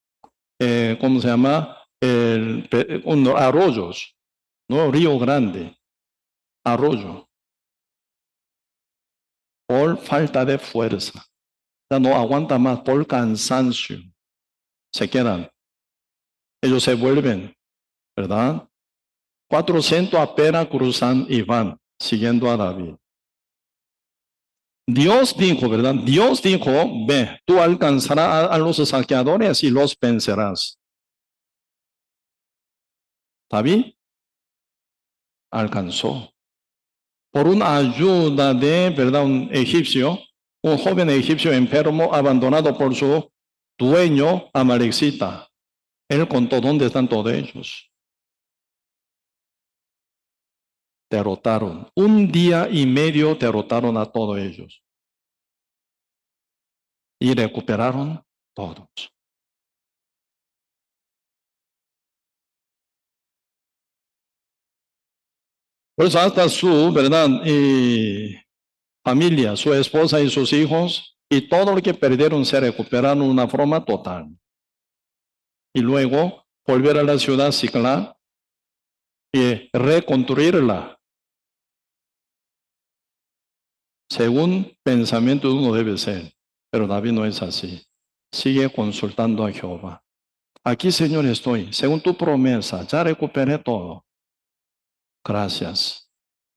se llama? Un arroyos, ¿no? Río Grande, arroyo, por falta de fuerza. Ya no aguanta más, por cansancio. Se quedan. Ellos se vuelven, ¿verdad? 400 apenas cruzan y van, siguiendo a David. Dios dijo, ¿verdad? Dios dijo, ve, tú alcanzarás a los saqueadores y los vencerás. David alcanzó. Por una ayuda de, ¿verdad? Un egipcio, un joven egipcio enfermo abandonado por su dueño amalecita. Él contó dónde están todos ellos. Derrotaron. Un día y medio derrotaron a todos ellos. Y recuperaron todos. Por eso hasta su, ¿verdad? Familia, su esposa y sus hijos, y todo lo que perdieron se recuperaron de una forma total. Y luego volver a la ciudad Siclá y reconstruirla. Según pensamiento de uno debe ser, pero David no es así. Sigue consultando a Jehová. Aquí, Señor, estoy. Según tu promesa, ya recuperé todo. Gracias.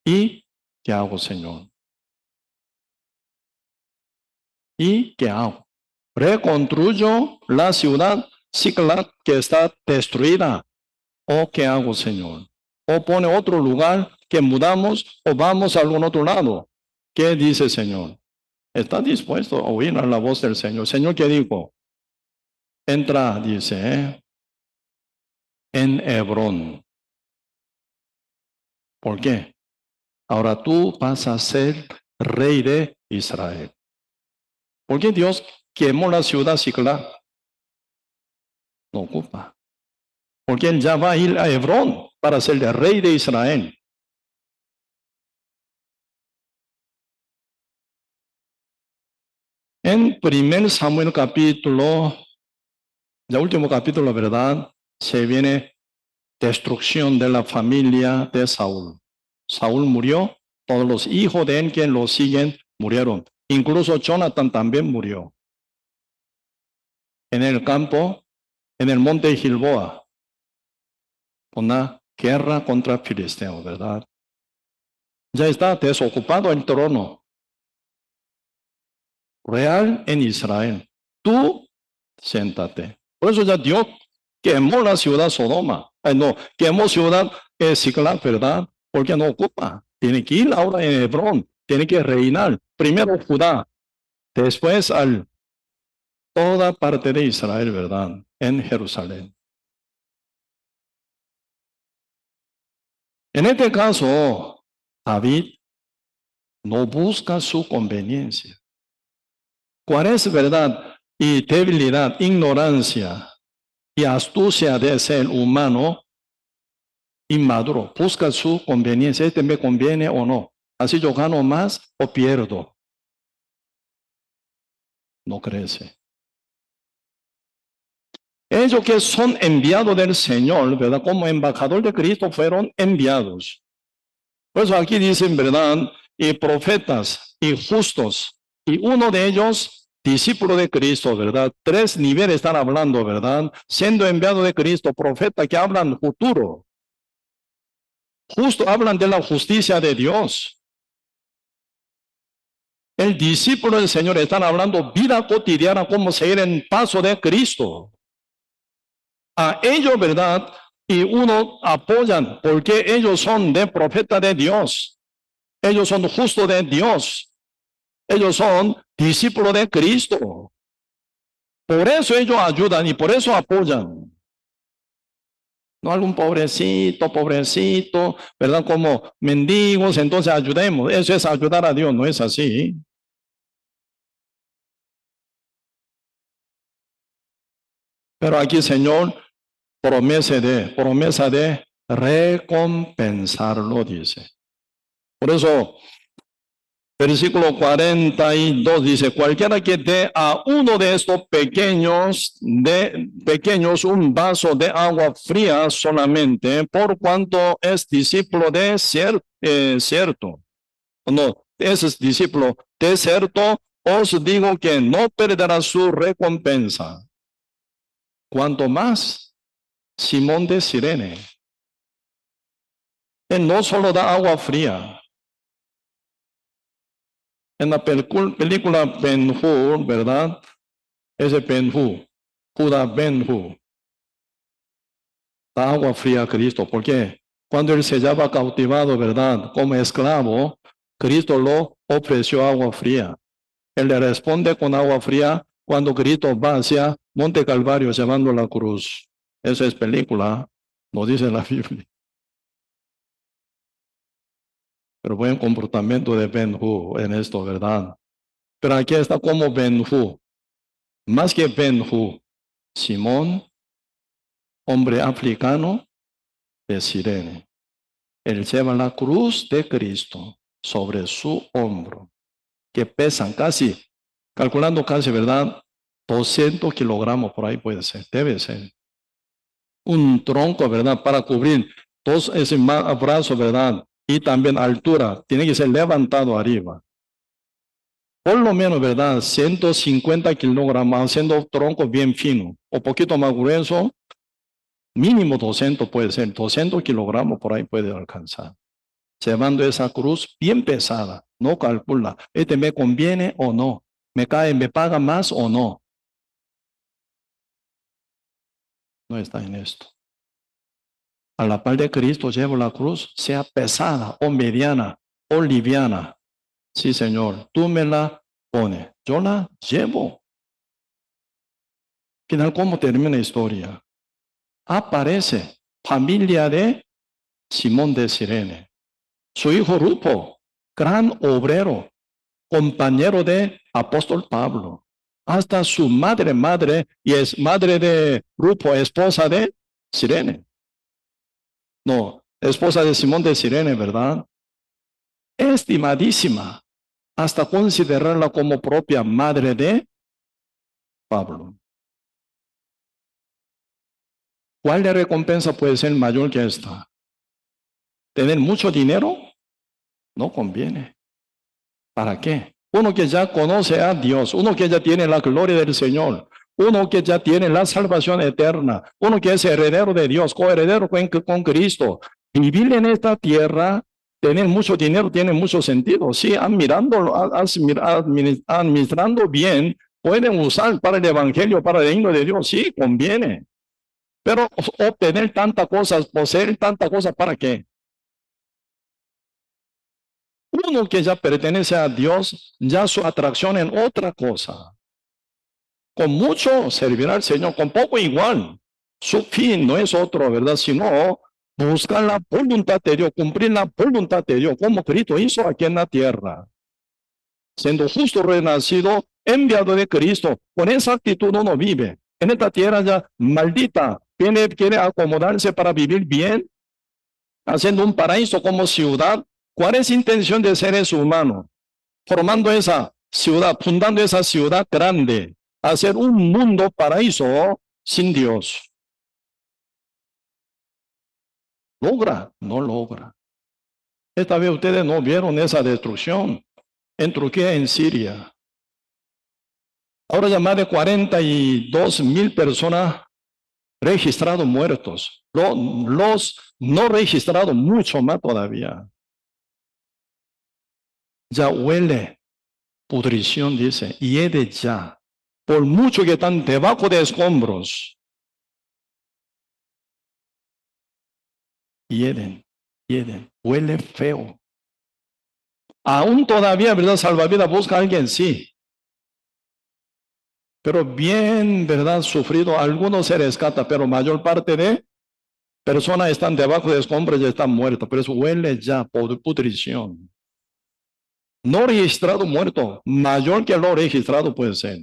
¿Y qué hago, Señor? ¿Y qué hago? Reconstruyo la ciudad Siclag que está destruida. ¿O qué hago, Señor? ¿O pone otro lugar que mudamos o vamos a algún otro lado? ¿Qué dice, Señor? ¿Está dispuesto a oír a la voz del Señor? Señor, ¿qué dijo? Entra, dice, en Hebrón. ¿Por qué? Ahora tú vas a ser rey de Israel. ¿Por qué Dios quemó la ciudad Siclag? No ocupa. Porque él ya va a ir a Hebrón para ser el rey de Israel. En 1 Samuel capítulo, el último capítulo, ¿verdad? Se viene destrucción de la familia de Saúl. Saúl murió, todos los hijos de él que lo siguen murieron. Incluso Jonathan también murió. En el campo, en el monte Gilboa, una guerra contra Filisteos, ¿verdad? Ya está desocupado el trono real en Israel. Tú, siéntate. Por eso ya Dios quemó la ciudad Sodoma. No, quemó ciudad Siclag, ¿verdad? Porque no ocupa. Tiene que ir ahora en Hebrón. Tiene que reinar. Primero Judá. Después toda parte de Israel, ¿verdad? En Jerusalén. En este caso, David no busca su conveniencia. ¿Cuál es verdad y debilidad, ignorancia y astucia de ser humano inmaduro? Busca su conveniencia. ¿Este me conviene o no? ¿Así yo gano más o pierdo? No crece. Ellos que son enviados del Señor, ¿verdad? Como embajador de Cristo fueron enviados. Por eso aquí dicen, ¿verdad? Y profetas y justos. Y uno de ellos, discípulo de Cristo, ¿verdad? 3 niveles están hablando, ¿verdad? Siendo enviado de Cristo, profeta que hablan futuro. Justo hablan de la justicia de Dios. El discípulo del Señor están hablando vida cotidiana, como seguir en paso de Cristo. A ellos, ¿verdad? y uno apoyan porque ellos son de profeta de Dios. Ellos son justos de Dios. Ellos son discípulos de Cristo. Por eso ellos ayudan y por eso apoyan. No algún pobrecito, ¿verdad? Como mendigos, entonces ayudemos. Eso es ayudar a Dios, no es así. Pero aquí, Señor, promesa de recompensarlo, dice. Por eso, versículo 42 dice, cualquiera que dé a uno de estos pequeños un vaso de agua fría solamente, por cuanto es discípulo de cierto. No, es discípulo de cierto, os digo que no perderá su recompensa. Cuanto más Simón de Cirene. Él no solo da agua fría. En la película Ben-Hur, ¿verdad? Ese Ben-Hur, Judas Ben-Hur, da agua fría a Cristo. ¿Por qué? Cuando él se hallaba cautivado, ¿verdad? Como esclavo, Cristo lo ofreció agua fría. Él le responde con agua fría cuando Cristo va hacia Monte Calvario llevando la cruz. Esa es película, no dice la Biblia. Pero buen comportamiento de Ben-Hur en esto, ¿verdad? Pero aquí está como Ben-Hur. Más que Ben-Hur, Simón, hombre africano de Cirene. Él lleva la cruz de Cristo sobre su hombro, que pesan casi, calculando casi, ¿verdad? 200 kilogramos por ahí puede ser, debe ser. Un tronco, ¿verdad? Para cubrir todos ese brazo, ¿verdad? Y también altura, tiene que ser levantado arriba. Por lo menos, ¿verdad? 150 kilogramos, haciendo tronco bien fino, o poquito más grueso, mínimo 200 puede ser, 200 kilogramos por ahí puede alcanzar. Llevando esa cruz bien pesada, no calcula, ¿este me conviene o no? ¿Me cae, me paga más o no? No está en esto. A la par de Cristo llevo la cruz, sea pesada o mediana o liviana. Sí, Señor, tú me la pones, yo la llevo. Final, ¿cómo termina la historia? Aparece familia de Simón de Cirene. Su hijo Rufo, gran obrero, compañero de apóstol Pablo. Hasta su madre, y es madre de Rufo, esposa de Cirene. No, esposa de Simón de Cirene, ¿verdad? Estimadísima, hasta considerarla como propia madre de Pablo. ¿Cuál de recompensa puede ser mayor que esta? ¿Tener mucho dinero? No conviene. ¿Para qué? Uno que ya conoce a Dios, uno que ya tiene la gloria del Señor, uno que ya tiene la salvación eterna, uno que es heredero de Dios, coheredero con Cristo. Vivir en esta tierra, tener mucho dinero tiene mucho sentido. Sí, administrando bien, pueden usar para el evangelio, para el reino de Dios, sí, conviene. Pero obtener tantas cosas, poseer tantas cosas, ¿para qué? Uno que ya pertenece a Dios, ya su atracción en otra cosa. Con mucho servirá al Señor, con poco igual. Su fin no es otro, ¿verdad? Sino buscar la voluntad de Dios, cumplir la voluntad de Dios, como Cristo hizo aquí en la tierra. Siendo justo renacido, enviado de Cristo, con esa actitud uno vive. En esta tierra ya maldita, quiere acomodarse para vivir bien, haciendo un paraíso como ciudad. ¿Cuál es la intención de seres humanos? Formando esa ciudad, fundando esa ciudad grande, hacer un mundo paraíso sin Dios. ¿Logra? No logra. Esta vez ustedes no vieron esa destrucción en Turquía, en Siria. Ahora ya más de 42,000 personas registrados muertos. Los no registrados, mucho más todavía. Ya huele pudrición, dice, y hiede ya. Por mucho que están debajo de escombros. hieden, hieden, huele feo. Aún todavía, ¿verdad? Salvavidas busca a alguien, sí. Pero bien, ¿verdad? Sufrido, algunos se rescata, pero mayor parte de personas están debajo de escombros y están muertos. Pero eso huele ya por pudrición. No registrado muerto, mayor que lo registrado puede ser.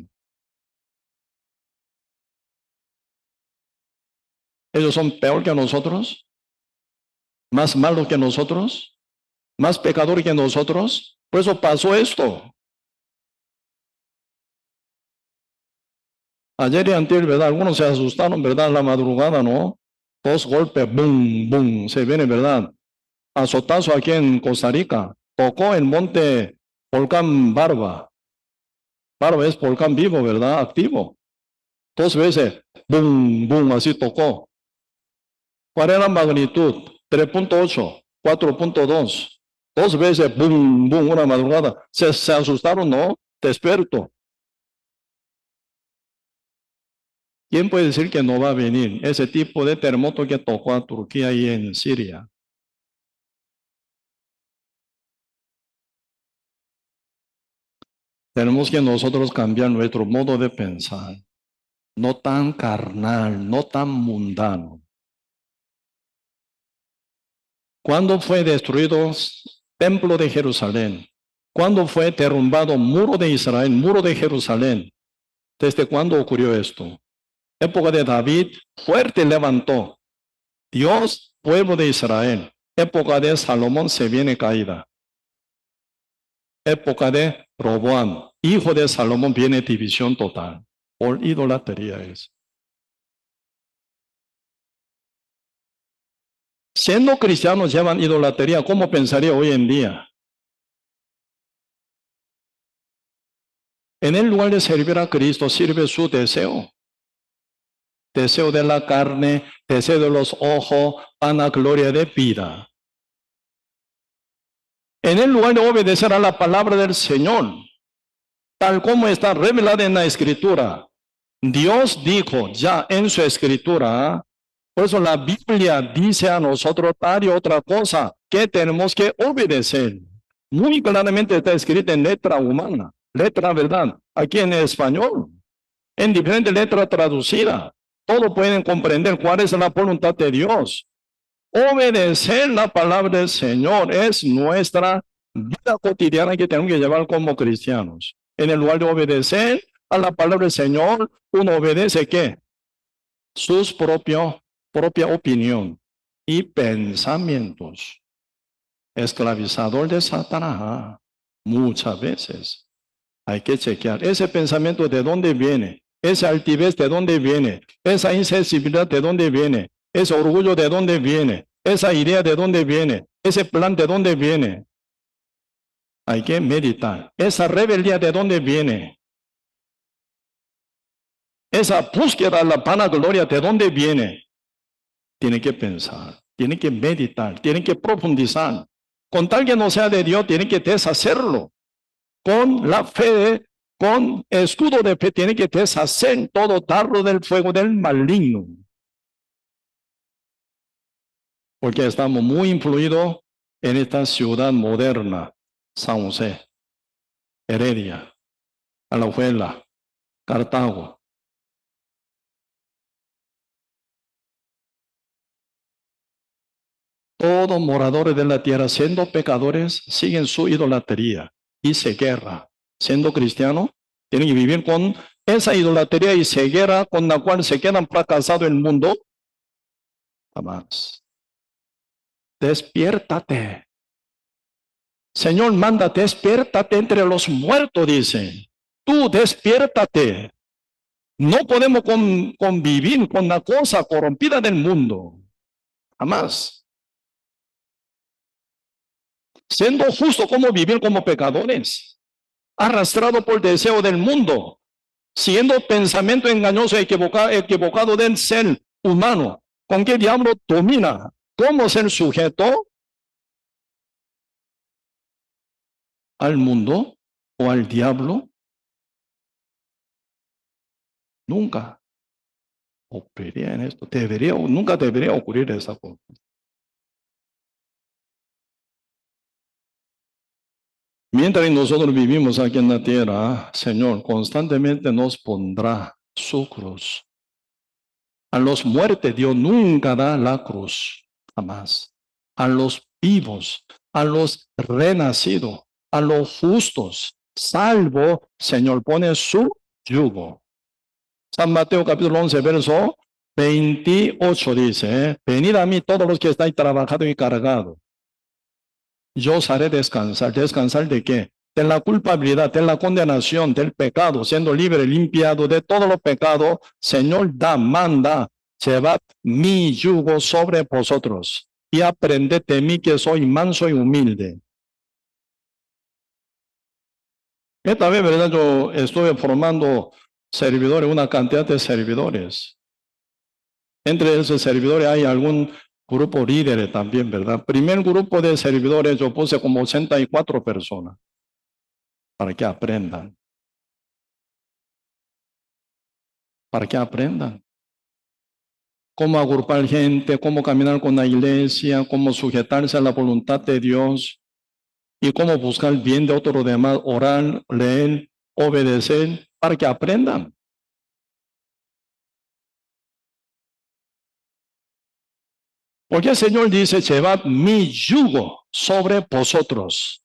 Ellos son peor que nosotros, más malos que nosotros, más pecadores que nosotros. Por eso pasó esto. Ayer y antier, ¿verdad? Algunos se asustaron, ¿verdad? La madrugada, ¿no? Dos golpes, boom, boom, se viene, ¿verdad? Azotazo aquí en Costa Rica. Tocó el monte Volcán Barba. Barba es volcán vivo, ¿verdad? Activo. Dos veces, boom, boom, así tocó. ¿Cuál era la magnitud? 3.8, 4.2. Dos veces, boom, boom, una madrugada. Se asustaron, ¿no? Despierto. ¿Quién puede decir que no va a venir ese tipo de terremoto que tocó a Turquía y en Siria? Tenemos que nosotros cambiar nuestro modo de pensar, no tan carnal, no tan mundano. ¿Cuándo fue destruido el templo de Jerusalén? ¿Cuándo fue derrumbado muro de Israel, muro de Jerusalén? ¿Desde cuándo ocurrió esto? Época de David, fuerte levantó. Dios, pueblo de Israel. Época de Salomón se viene caída. Época de Roboam, hijo de Salomón, viene división total. Por idolatría es. Siendo cristianos llevan idolatría, ¿cómo pensaría hoy en día? En el lugar de servir a Cristo, sirve su deseo. Deseo de la carne, deseo de los ojos, vanagloria de vida. En el lugar de obedecer a la palabra del Señor, tal como está revelada en la Escritura, Dios dijo ya en su Escritura, por eso la Biblia dice a nosotros tal y otra cosa que tenemos que obedecer. Muy claramente está escrita en letra humana, letra verdad, aquí en español, en diferentes letras traducidas. Todos pueden comprender cuál es la voluntad de Dios. Obedecer la palabra del Señor es nuestra vida cotidiana que tenemos que llevar como cristianos. En el lugar de obedecer a la palabra del Señor, uno obedece ¿qué? Sus propia opinión y pensamientos. Esclavizador de Satanás, muchas veces. Hay que chequear ese pensamiento de dónde viene, esa altivez de dónde viene, esa insensibilidad de dónde viene, ese orgullo de dónde viene, esa idea de dónde viene, ese plan de dónde viene. Hay que meditar. Esa rebeldía de dónde viene, esa búsqueda de la vanagloria de dónde viene. Tiene que pensar, tiene que meditar, tiene que profundizar. Con tal que no sea de Dios, tiene que deshacerlo. Con la fe, con escudo de fe, tiene que deshacer todo dardo del fuego del maligno. Porque estamos muy influidos en esta ciudad moderna, San José, Heredia, Alajuela, Cartago. Todos moradores de la tierra, siendo pecadores, siguen su idolatría y ceguera. Siendo cristianos, tienen que vivir con esa idolatría y ceguera con la cual se quedan fracasados en el mundo. Jamás. Despiértate. Señor, manda, despiértate entre los muertos, dice. Tú despiértate. No podemos convivir con la cosa corrompida del mundo. Jamás. Siendo justo, como vivir como pecadores, arrastrado por el deseo del mundo, siendo pensamiento engañoso e equivocado del ser humano. ¿Con qué diablo domina? ¿Cómo ser sujeto al mundo o al diablo? Nunca ocurriría en esto. Nunca debería ocurrir esa cosa. Mientras nosotros vivimos aquí en la tierra, Señor, constantemente nos pondrá su cruz. A los muertos Dios nunca da la cruz, jamás. A los vivos, a los renacidos, a los justos, salvo, Señor, pone su yugo. San Mateo capítulo 11, verso 28 dice, venid a mí todos los que estáis trabajados y cargados. Yo os haré descansar. ¿Descansar de qué? De la culpabilidad, de la condenación, del pecado, siendo libre, limpiado de todos los pecados. Señor, manda, llevad mi yugo sobre vosotros y aprended de mí que soy manso y humilde. Esta vez, ¿verdad? Yo estuve formando servidores, una cantidad de servidores. Entre esos servidores hay algún grupo líder también, ¿verdad? Primer grupo de servidores yo puse como 84 personas para que aprendan. Para que aprendan cómo agrupar gente, cómo caminar con la iglesia, cómo sujetarse a la voluntad de Dios y cómo buscar el bien de otros demás, orar, leer, obedecer, para que aprendan. Porque el Señor dice, llevad mi yugo sobre vosotros.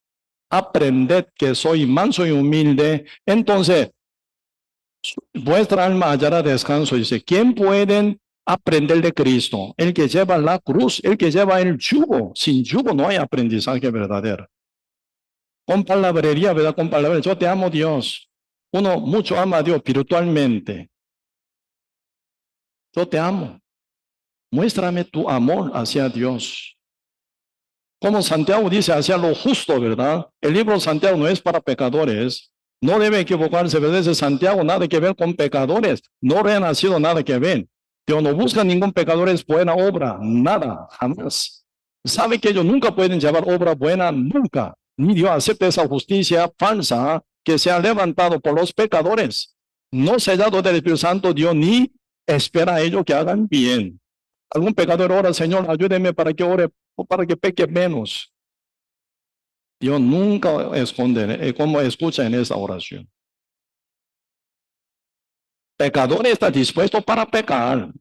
Aprended que soy manso y humilde. Entonces, vuestra alma hallará descanso. Dice, ¿quién pueden aprender de Cristo? El que lleva la cruz, el que lleva el yugo. Sin yugo no hay aprendizaje verdadero. Con palabrería, ¿verdad? Con palabrería. Yo te amo, Dios. Uno mucho ama a Dios espiritualmente. Yo te amo. Muéstrame tu amor hacia Dios. Como Santiago dice, hacia lo justo, ¿verdad? El libro de Santiago no es para pecadores. No debe equivocarse, ¿verdad? Ese Santiago nada que ver con pecadores. No renacido nada que ver. Dios no busca ningún pecador es buena obra. Nada, jamás. Sabe que ellos nunca pueden llevar obra buena, nunca. Ni Dios acepta esa justicia falsa que se ha levantado por los pecadores. No sellado del Espíritu Santo, Dios ni espera a ellos que hagan bien. Algún pecador ora, Señor, ayúdeme para que ore o para que peque menos. Dios nunca esconde, como escucha en esa oración. Pecador está dispuesto para pecar.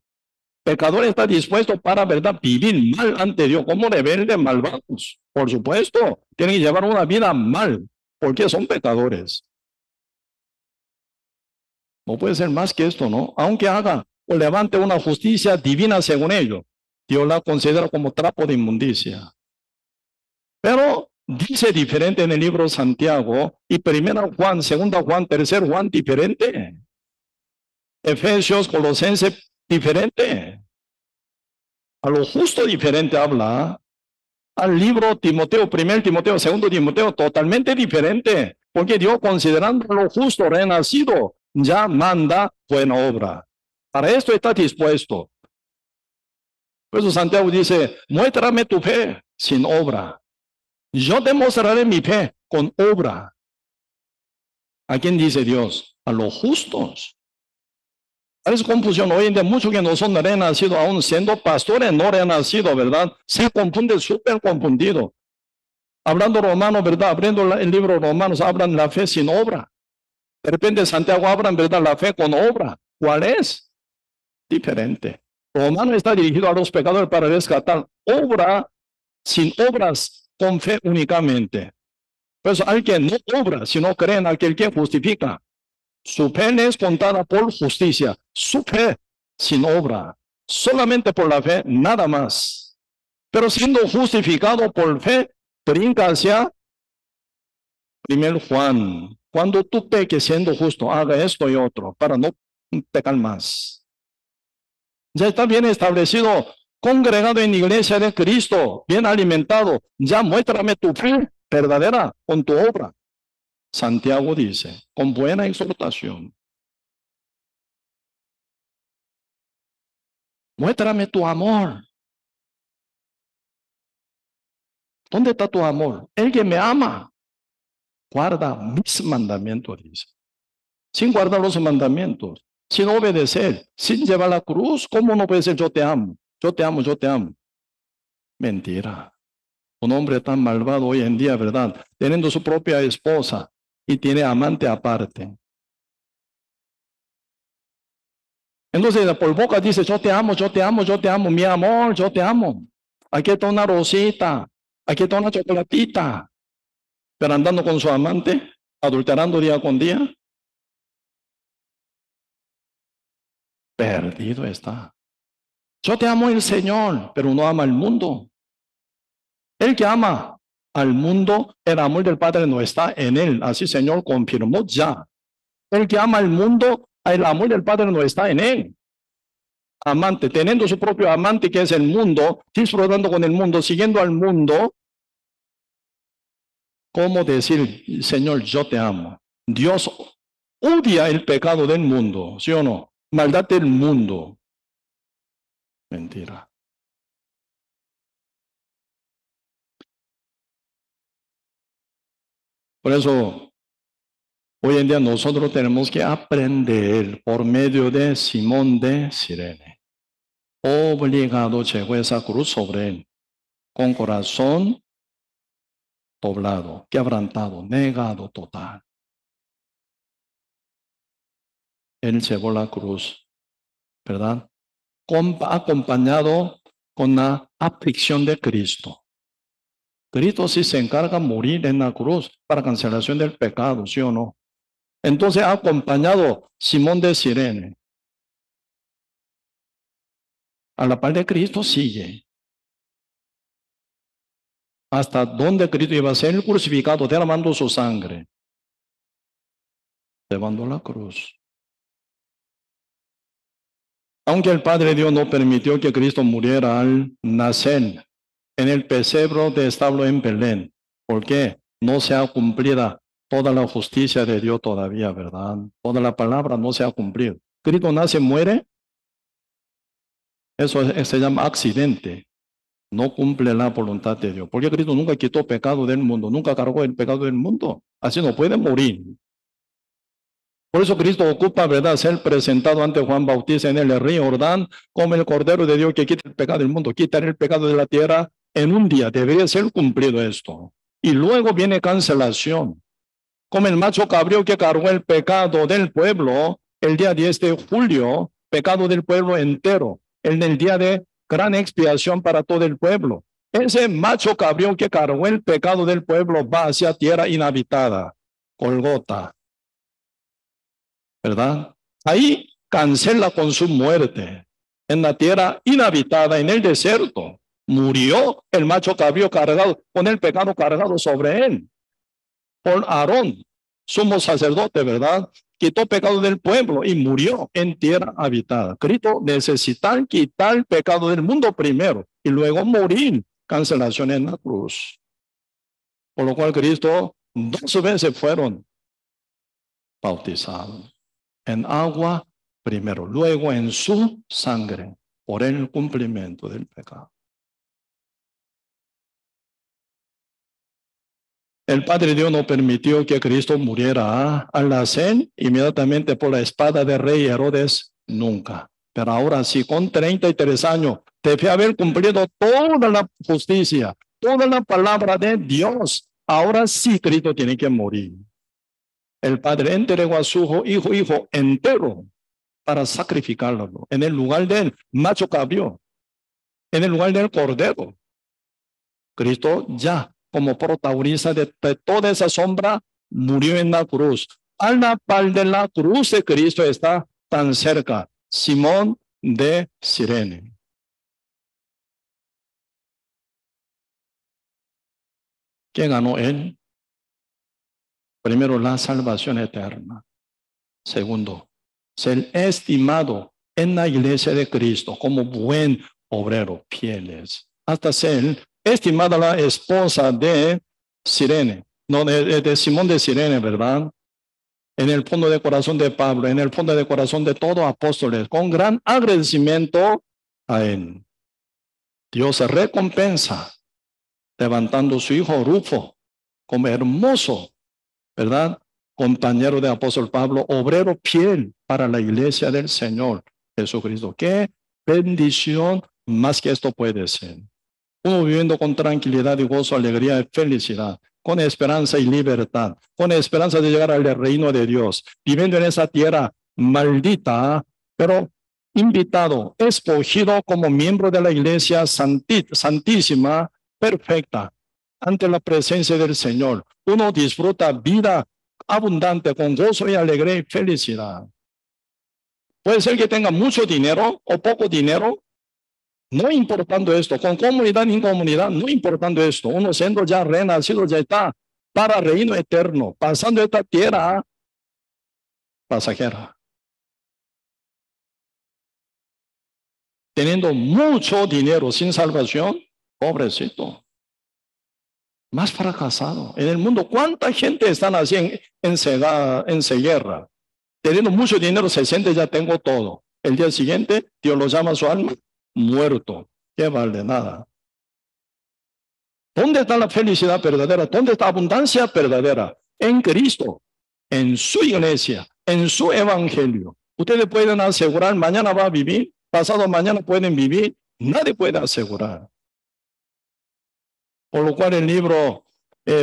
Pecador está dispuesto para, ¿verdad?, vivir mal ante Dios, como rebeldes malvados. Por supuesto, tienen que llevar una vida mal, porque son pecadores. No puede ser más que esto, ¿no? Aunque haga o levante una justicia divina según ellos, Dios la considera como trapo de inmundicia. Pero dice diferente en el libro de Santiago y primera Juan, segunda Juan, tercer Juan diferente. Efesios, Colosenses diferente. A lo justo diferente habla. Al libro Timoteo, primer Timoteo, segundo Timoteo, totalmente diferente. Porque Dios, considerando lo justo renacido, ya manda buena obra. Para esto está dispuesto. Por eso Santiago dice, muéstrame tu fe sin obra. Yo demostraré mi fe con obra. ¿A quién dice Dios? A los justos. Hay confusión hoy en día, muchos que no son renacidos, aún siendo pastores no renacidos, ¿verdad? Se confunde, súper confundido. Hablando romano, ¿verdad? Abriendo el libro Romanos, hablan la fe sin obra. De repente Santiago hablan, ¿verdad? La fe con obra. ¿Cuál es? Diferente. Romano está dirigido a los pecadores para rescatar obra sin obras, con fe únicamente. Pues alguien no obra, sino cree en aquel que justifica. Su fe es contada por justicia. Su fe sin obra. Solamente por la fe, nada más. Pero siendo justificado por fe, brinca hacia 1 Juan. Cuando tú peques siendo justo, haga esto y otro para no pecar más. Ya está bien establecido, congregado en la iglesia de Cristo, bien alimentado. Ya muéstrame tu fe verdadera con tu obra. Santiago dice, con buena exhortación. Muéstrame tu amor. ¿Dónde está tu amor? El que me ama, guarda mis mandamientos, dice. Sin guardar los mandamientos, sin obedecer, sin llevar la cruz, ¿cómo no puede ser yo te amo? Yo te amo, yo te amo. Mentira. Un hombre tan malvado hoy en día, ¿verdad? Teniendo su propia esposa y tiene amante aparte. Entonces, por boca dice, yo te amo, yo te amo, yo te amo, mi amor, yo te amo. Aquí está una rosita, aquí está una chocolatita. Pero andando con su amante, adulterando día con día, perdido está. Yo te amo el Señor, pero no ama al mundo. El que ama al mundo, el amor del Padre no está en él. Así Señor confirmó ya. El que ama al mundo, el amor del Padre no está en él. Amante, teniendo su propio amante que es el mundo, disfrutando con el mundo, siguiendo al mundo, ¿cómo decir, Señor, yo te amo? Dios odia el pecado del mundo, ¿sí o no? Maldad del mundo. Mentira. Por eso, hoy en día nosotros tenemos que aprender por medio de Simón de Cirene. Obligado llegó esa cruz sobre él, con corazón doblado, quebrantado, negado total. Él llevó la cruz, ¿verdad? Acompañado con la aflicción de Cristo. Cristo sí se encarga de morir en la cruz para cancelación del pecado, ¿sí o no? Entonces ha acompañado Simón de Cirene. A la par de Cristo sigue. Hasta donde Cristo iba a ser crucificado, derramando su sangre. Llevando la cruz. Aunque el Padre Dios no permitió que Cristo muriera al nacer en el pesebre de establo en Belén. ¿Por qué? No se ha cumplida toda la justicia de Dios todavía, ¿verdad? Toda la palabra no se ha cumplido. Cristo nace, muere. Eso se llama accidente. No cumple la voluntad de Dios. Porque Cristo nunca quitó pecado del mundo, nunca cargó el pecado del mundo. Así no puede morir. Por eso Cristo ocupa, ¿verdad?, ser presentado ante Juan Bautista en el río Jordán como el Cordero de Dios que quita el pecado del mundo, quita el pecado de la tierra en un día. Debería ser cumplido esto. Y luego viene cancelación. Como el macho cabrío que cargó el pecado del pueblo el día 10 de julio, pecado del pueblo entero, en el día de gran expiación para todo el pueblo. Ese macho cabrío que cargó el pecado del pueblo va hacia tierra inhabitada, Golgota, ¿verdad? Ahí cancela con su muerte en la tierra inhabitada, en el desierto. Murió el macho cabrío cargado, con el pecado cargado sobre él. Por Aarón, sumo sacerdote, ¿verdad? Quitó pecado del pueblo y murió en tierra habitada. Cristo necesita quitar el pecado del mundo primero y luego morir, cancelación en la cruz. Por lo cual Cristo 2 veces fueron bautizados. En agua primero, luego en su sangre, por el cumplimiento del pecado. El Padre Dios no permitió que Cristo muriera al nacer inmediatamente por la espada del rey Herodes, nunca. Pero ahora sí, con 33 años, debe haber cumplido toda la justicia, toda la palabra de Dios. Ahora sí, Cristo tiene que morir. El Padre entregó a su hijo entero para sacrificarlo en el lugar del macho cabrío, en el lugar del cordero. Cristo ya como protagonista de toda esa sombra murió en la cruz. A la par de la cruz de Cristo está tan cerca Simón de Cirene. ¿Qué ganó él? Primero, la salvación eterna. Segundo, ser estimado en la iglesia de Cristo como buen obrero, fieles. Hasta ser estimada la esposa de Cirene, no, de Simón de Cirene, ¿verdad? En el fondo de corazón de Pablo, en el fondo de corazón de todos apóstoles, con gran agradecimiento a él. Dios recompensa levantando su hijo Rufo como hermoso, ¿verdad?, compañero de apóstol Pablo, obrero fiel para la iglesia del Señor Jesucristo. Qué bendición más que esto puede ser. Uno viviendo con tranquilidad y gozo, alegría y felicidad, con esperanza y libertad, con esperanza de llegar al reino de Dios, viviendo en esa tierra maldita, pero invitado, escogido como miembro de la iglesia santísima, perfecta, ante la presencia del Señor. Uno disfruta vida abundante con gozo y alegría y felicidad. Puede ser que tenga mucho dinero o poco dinero, no importando esto, con comunidad ni comunidad, no importando esto, uno siendo ya renacido, ya está para reino eterno, pasando esta tierra pasajera. Teniendo mucho dinero sin salvación, pobrecito, más fracasado. En el mundo, ¿cuánta gente están así en ceguera? Teniendo mucho dinero, se siente, ya tengo todo. El día siguiente, Dios lo llama a su alma, muerto. ¿Qué vale? Nada. ¿Dónde está la felicidad verdadera? ¿Dónde está la abundancia verdadera? En Cristo, en su iglesia, en su evangelio. Ustedes pueden asegurar, mañana va a vivir, pasado mañana pueden vivir, nadie puede asegurar. Por lo cual el libro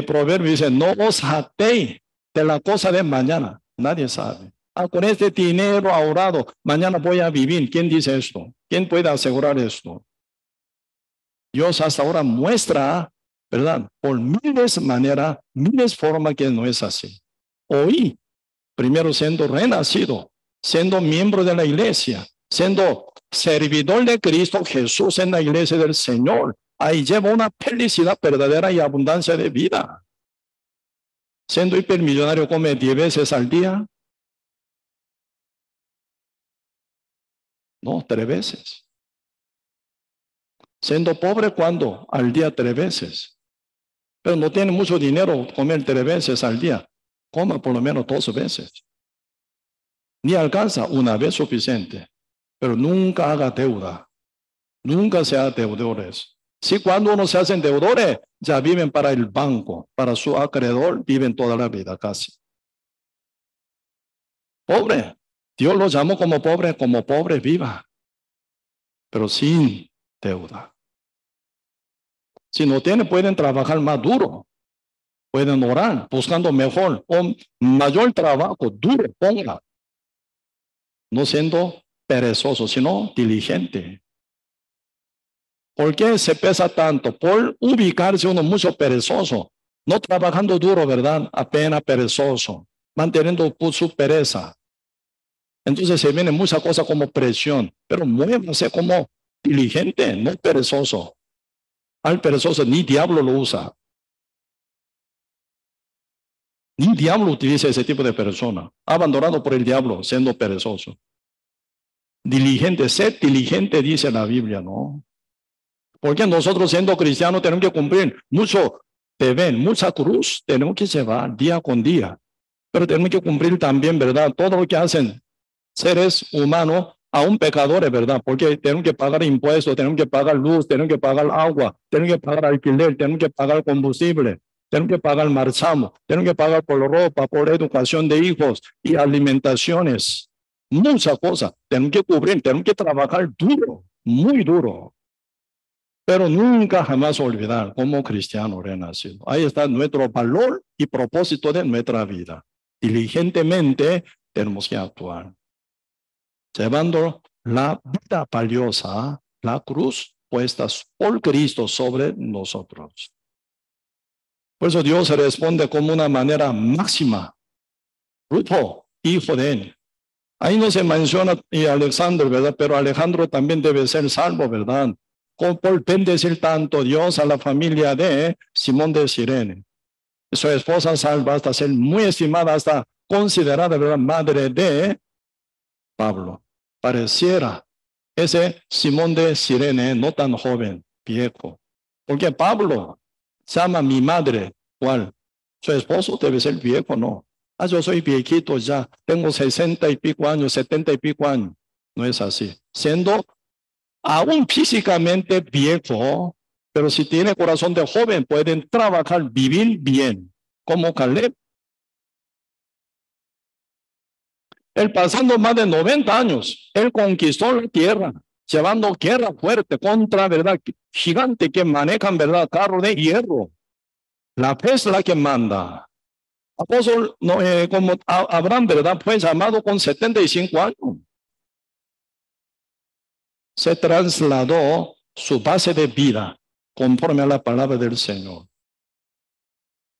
Proverbios dice, no os jactéis de la cosa de mañana, nadie sabe. Con este dinero ahorrado, mañana voy a vivir. ¿Quién dice esto? ¿Quién puede asegurar esto? Dios hasta ahora muestra, ¿verdad? Por miles maneras, miles formas que no es así. Hoy, primero siendo renacido, siendo miembro de la iglesia, siendo servidor de Cristo Jesús en la iglesia del Señor, ahí lleva una felicidad verdadera y abundancia de vida. Siendo hipermillonario, come 10 veces al día. No, 3 veces. Siendo pobre, ¿cuándo? Al día 3 veces. Pero no tiene mucho dinero, comer 3 veces al día. Coma por lo menos 2 veces. Ni alcanza, una vez suficiente. Pero nunca haga deuda. Nunca sea deudores. Si cuando uno se hacen deudores, ya viven para el banco, para su acreedor, viven toda la vida casi. Pobre. Dios lo llamó como pobre viva. Pero sin deuda. Si no tienen, pueden trabajar más duro. Pueden orar buscando mejor o mayor trabajo, duro, ponga. No siendo perezoso, sino diligente. ¿Por qué se pesa tanto? Por ubicarse uno mucho perezoso. No trabajando duro, ¿verdad? Apenas perezoso. Manteniendo su pereza. Entonces se viene mucha cosa como presión. Pero muévase como diligente, no perezoso. Al perezoso ni diablo lo usa. Ni diablo utiliza ese tipo de persona. Abandonado por el diablo, siendo perezoso. Diligente, sed diligente, dice la Biblia, ¿no? Porque nosotros siendo cristianos tenemos que cumplir mucho deber, mucha cruz, tenemos que llevar día con día. Pero tenemos que cumplir también, ¿verdad? Todo lo que hacen seres humanos, aún pecadores, ¿verdad? Porque tenemos que pagar impuestos, tenemos que pagar luz, tenemos que pagar agua, tenemos que pagar alquiler, tenemos que pagar combustible, tenemos que pagar marchamo, tenemos que pagar por ropa, por educación de hijos y alimentaciones. Muchas cosas. Tenemos que cubrir, tenemos que trabajar duro, muy duro. Pero nunca jamás olvidar como cristiano renacido. Ahí está nuestro valor y propósito de nuestra vida. Diligentemente tenemos que actuar. Llevando la vida valiosa, la cruz puesta por Cristo sobre nosotros. Por eso Dios responde como una manera máxima. Rufo, hijo de él. Ahí no se menciona y Alexander, ¿verdad? Pero Alejandro también debe ser salvo, ¿verdad? Por bendecir tanto Dios a la familia de Simón de Cirene. Su esposa salva hasta ser muy estimada, hasta considerada, ¿verdad? Madre de Pablo. Pareciera ese Simón de Cirene no tan joven, viejo. Porque Pablo llama mi madre, ¿cuál? Su esposo debe ser viejo, ¿no? Yo soy viejito ya, tengo 60 y pico años, 70 y pico años. No es así. Siendo aún físicamente viejo, pero si tiene corazón de joven, pueden trabajar, vivir bien, como Caleb. Él pasando más de 90 años, él conquistó la tierra, llevando guerra fuerte contra, ¿verdad? Gigantes que manejan, ¿verdad? Carro de hierro. La fe es la que manda. Apóstol, no, como Abraham, ¿verdad? Fue llamado con 75 años. Se trasladó su base de vida conforme a la palabra del Señor.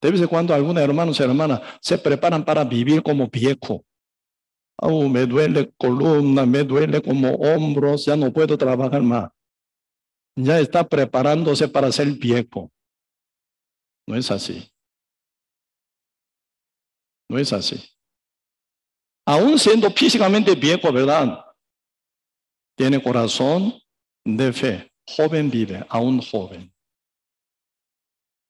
De vez en cuando algunos hermanos y hermanas se preparan para vivir como viejo. Oh, me duele columna, me duele como hombros, ya no puedo trabajar más. Ya está preparándose para ser viejo. No es así. No es así. Aún siendo físicamente viejo, ¿verdad? Tiene corazón de fe. Joven vive, aún joven.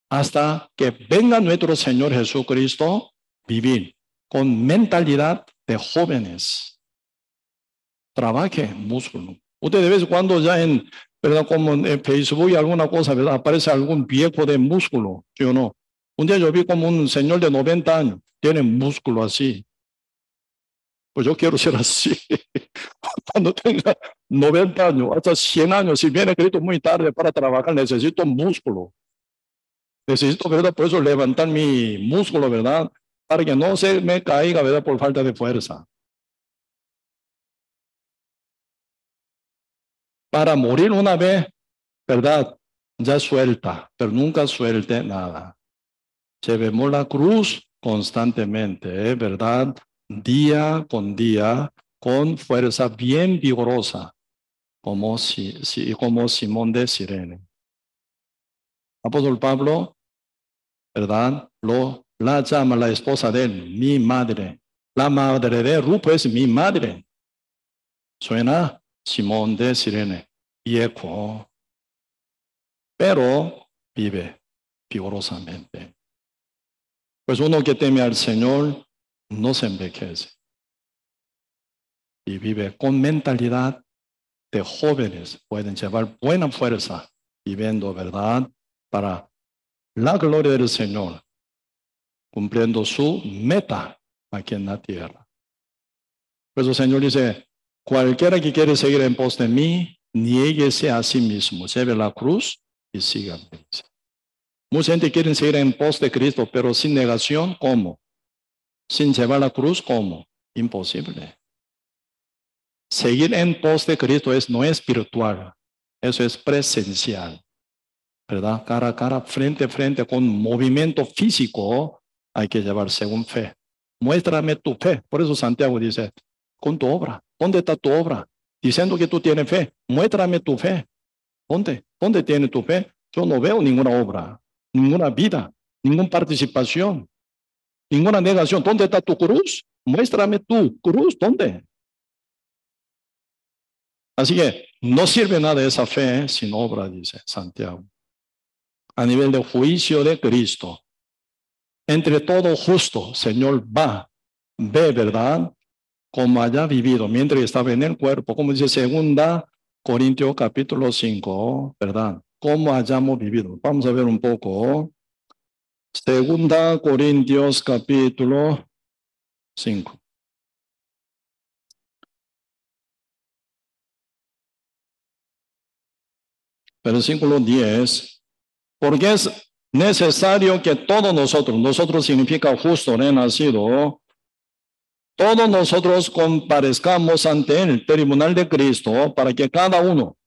Hasta que venga nuestro Señor Jesucristo, vivir con mentalidad de jóvenes. Trabaje músculo. Usted de vez en cuando ya ¿verdad? Como en Facebook y alguna cosa, ¿verdad? Aparece algún viejo de músculo, ¿sí o no? Un día yo vi como un señor de 90 años, tiene músculo así. Pues yo quiero ser así. Cuando tenga 90 años, hasta 100 años, si viene Cristo muy tarde para trabajar, necesito músculo. Necesito, ¿verdad? Por eso levantar mi músculo, ¿verdad? Para que no se me caiga, ¿verdad? Por falta de fuerza. Para morir una vez, ¿verdad? Ya suelta, pero nunca suelte nada. Llevemos la cruz constantemente, ¿verdad? Día con día, con fuerza bien vigorosa, como Simón de Cirene. Apóstol Pablo, ¿verdad? La llama la esposa de él, mi madre. La madre de Rufo es mi madre. Suena Simón de Cirene, viejo, pero vive vigorosamente. Pues uno que teme al Señor no se envejece y vive con mentalidad de jóvenes. Pueden llevar buena fuerza viviendo, ¿verdad? Para la gloria del Señor, cumpliendo su meta aquí en la tierra. Pues el Señor dice, cualquiera que quiere seguir en pos de mí, niéguese a sí mismo, lleve la cruz y síganme. Mucha gente quiere seguir en pos de Cristo, pero sin negación, ¿cómo? Sin llevar la cruz, ¿cómo? Imposible. Seguir en pos de Cristo no es espiritual, eso es presencial, ¿verdad? Cara a cara, frente a frente, con movimiento físico, hay que llevar según fe. Muéstrame tu fe. Por eso Santiago dice, con tu obra. ¿Dónde está tu obra? Diciendo que tú tienes fe. Muéstrame tu fe. ¿Dónde? ¿Dónde tiene tu fe? Yo no veo ninguna obra, ninguna vida, ninguna participación, ninguna negación. ¿Dónde está tu cruz? Muéstrame tu cruz. ¿Dónde? Así que no sirve nada esa fe sin obra, dice Santiago. A nivel de juicio de Cristo. Entre todo justo, Señor, ve, ¿verdad? Como haya vivido mientras estaba en el cuerpo, como dice 2 Corintios capítulo 5, ¿verdad? Cómo hayamos vivido. Vamos a ver un poco. 2 Corintios capítulo 5. Versículo 10. Porque es necesario que todos nosotros significa justo, renacido, todos nosotros comparezcamos ante el tribunal de Cristo para que cada uno,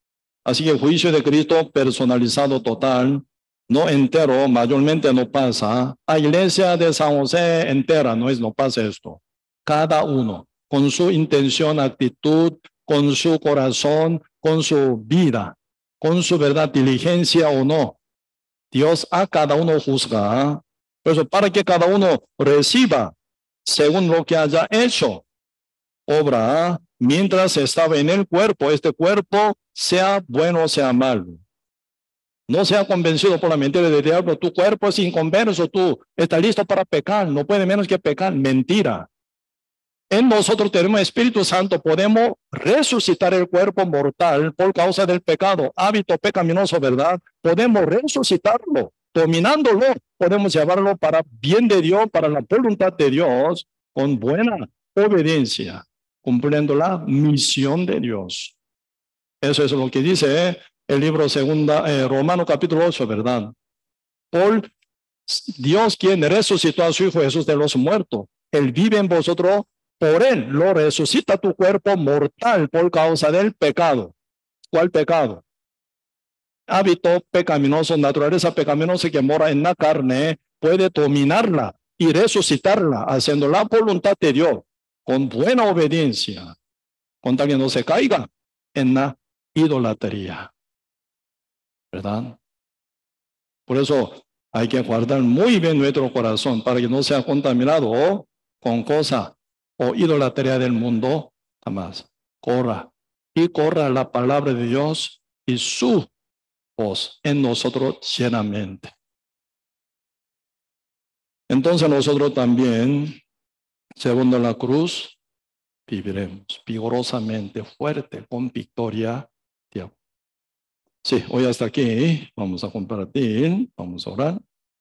así que el juicio de Cristo personalizado total, no entero, mayormente no pasa. A iglesia de San José entera no pasa esto. Cada uno, con su intención, actitud, con su corazón, con su vida, con su verdad, diligencia o no. Dios a cada uno juzga. Por eso, para que cada uno reciba según lo que haya hecho, obra, mientras estaba en el cuerpo, este cuerpo, sea bueno o sea malo. No sea convencido por la mentira del diablo, tu cuerpo es inconverso, tú estás listo para pecar, no puede menos que pecar, mentira. En nosotros tenemos Espíritu Santo, podemos resucitar el cuerpo mortal por causa del pecado, hábito pecaminoso, ¿verdad? Podemos resucitarlo, dominándolo, podemos llevarlo para bien de Dios, para la voluntad de Dios, con buena obediencia, cumpliendo la misión de Dios. Eso es lo que dice el libro Romano capítulo 8, ¿verdad? Por Dios quien resucitó a su Hijo Jesús de los muertos. Él vive en vosotros, por Él lo resucita tu cuerpo mortal por causa del pecado. ¿Cuál pecado? Hábito pecaminoso, naturaleza pecaminosa que mora en la carne, puede dominarla y resucitarla, haciendo la voluntad de Dios, con buena obediencia, con tal que no se caiga en la idolatría, ¿verdad? Por eso hay que guardar muy bien nuestro corazón para que no sea contaminado con cosas o idolatría del mundo, jamás. Corra y corra la palabra de Dios y su voz en nosotros llenamente. Entonces nosotros también, segundo la cruz, viviremos vigorosamente, fuerte, con victoria. Sí, hoy hasta aquí. Vamos a compartir, vamos a orar.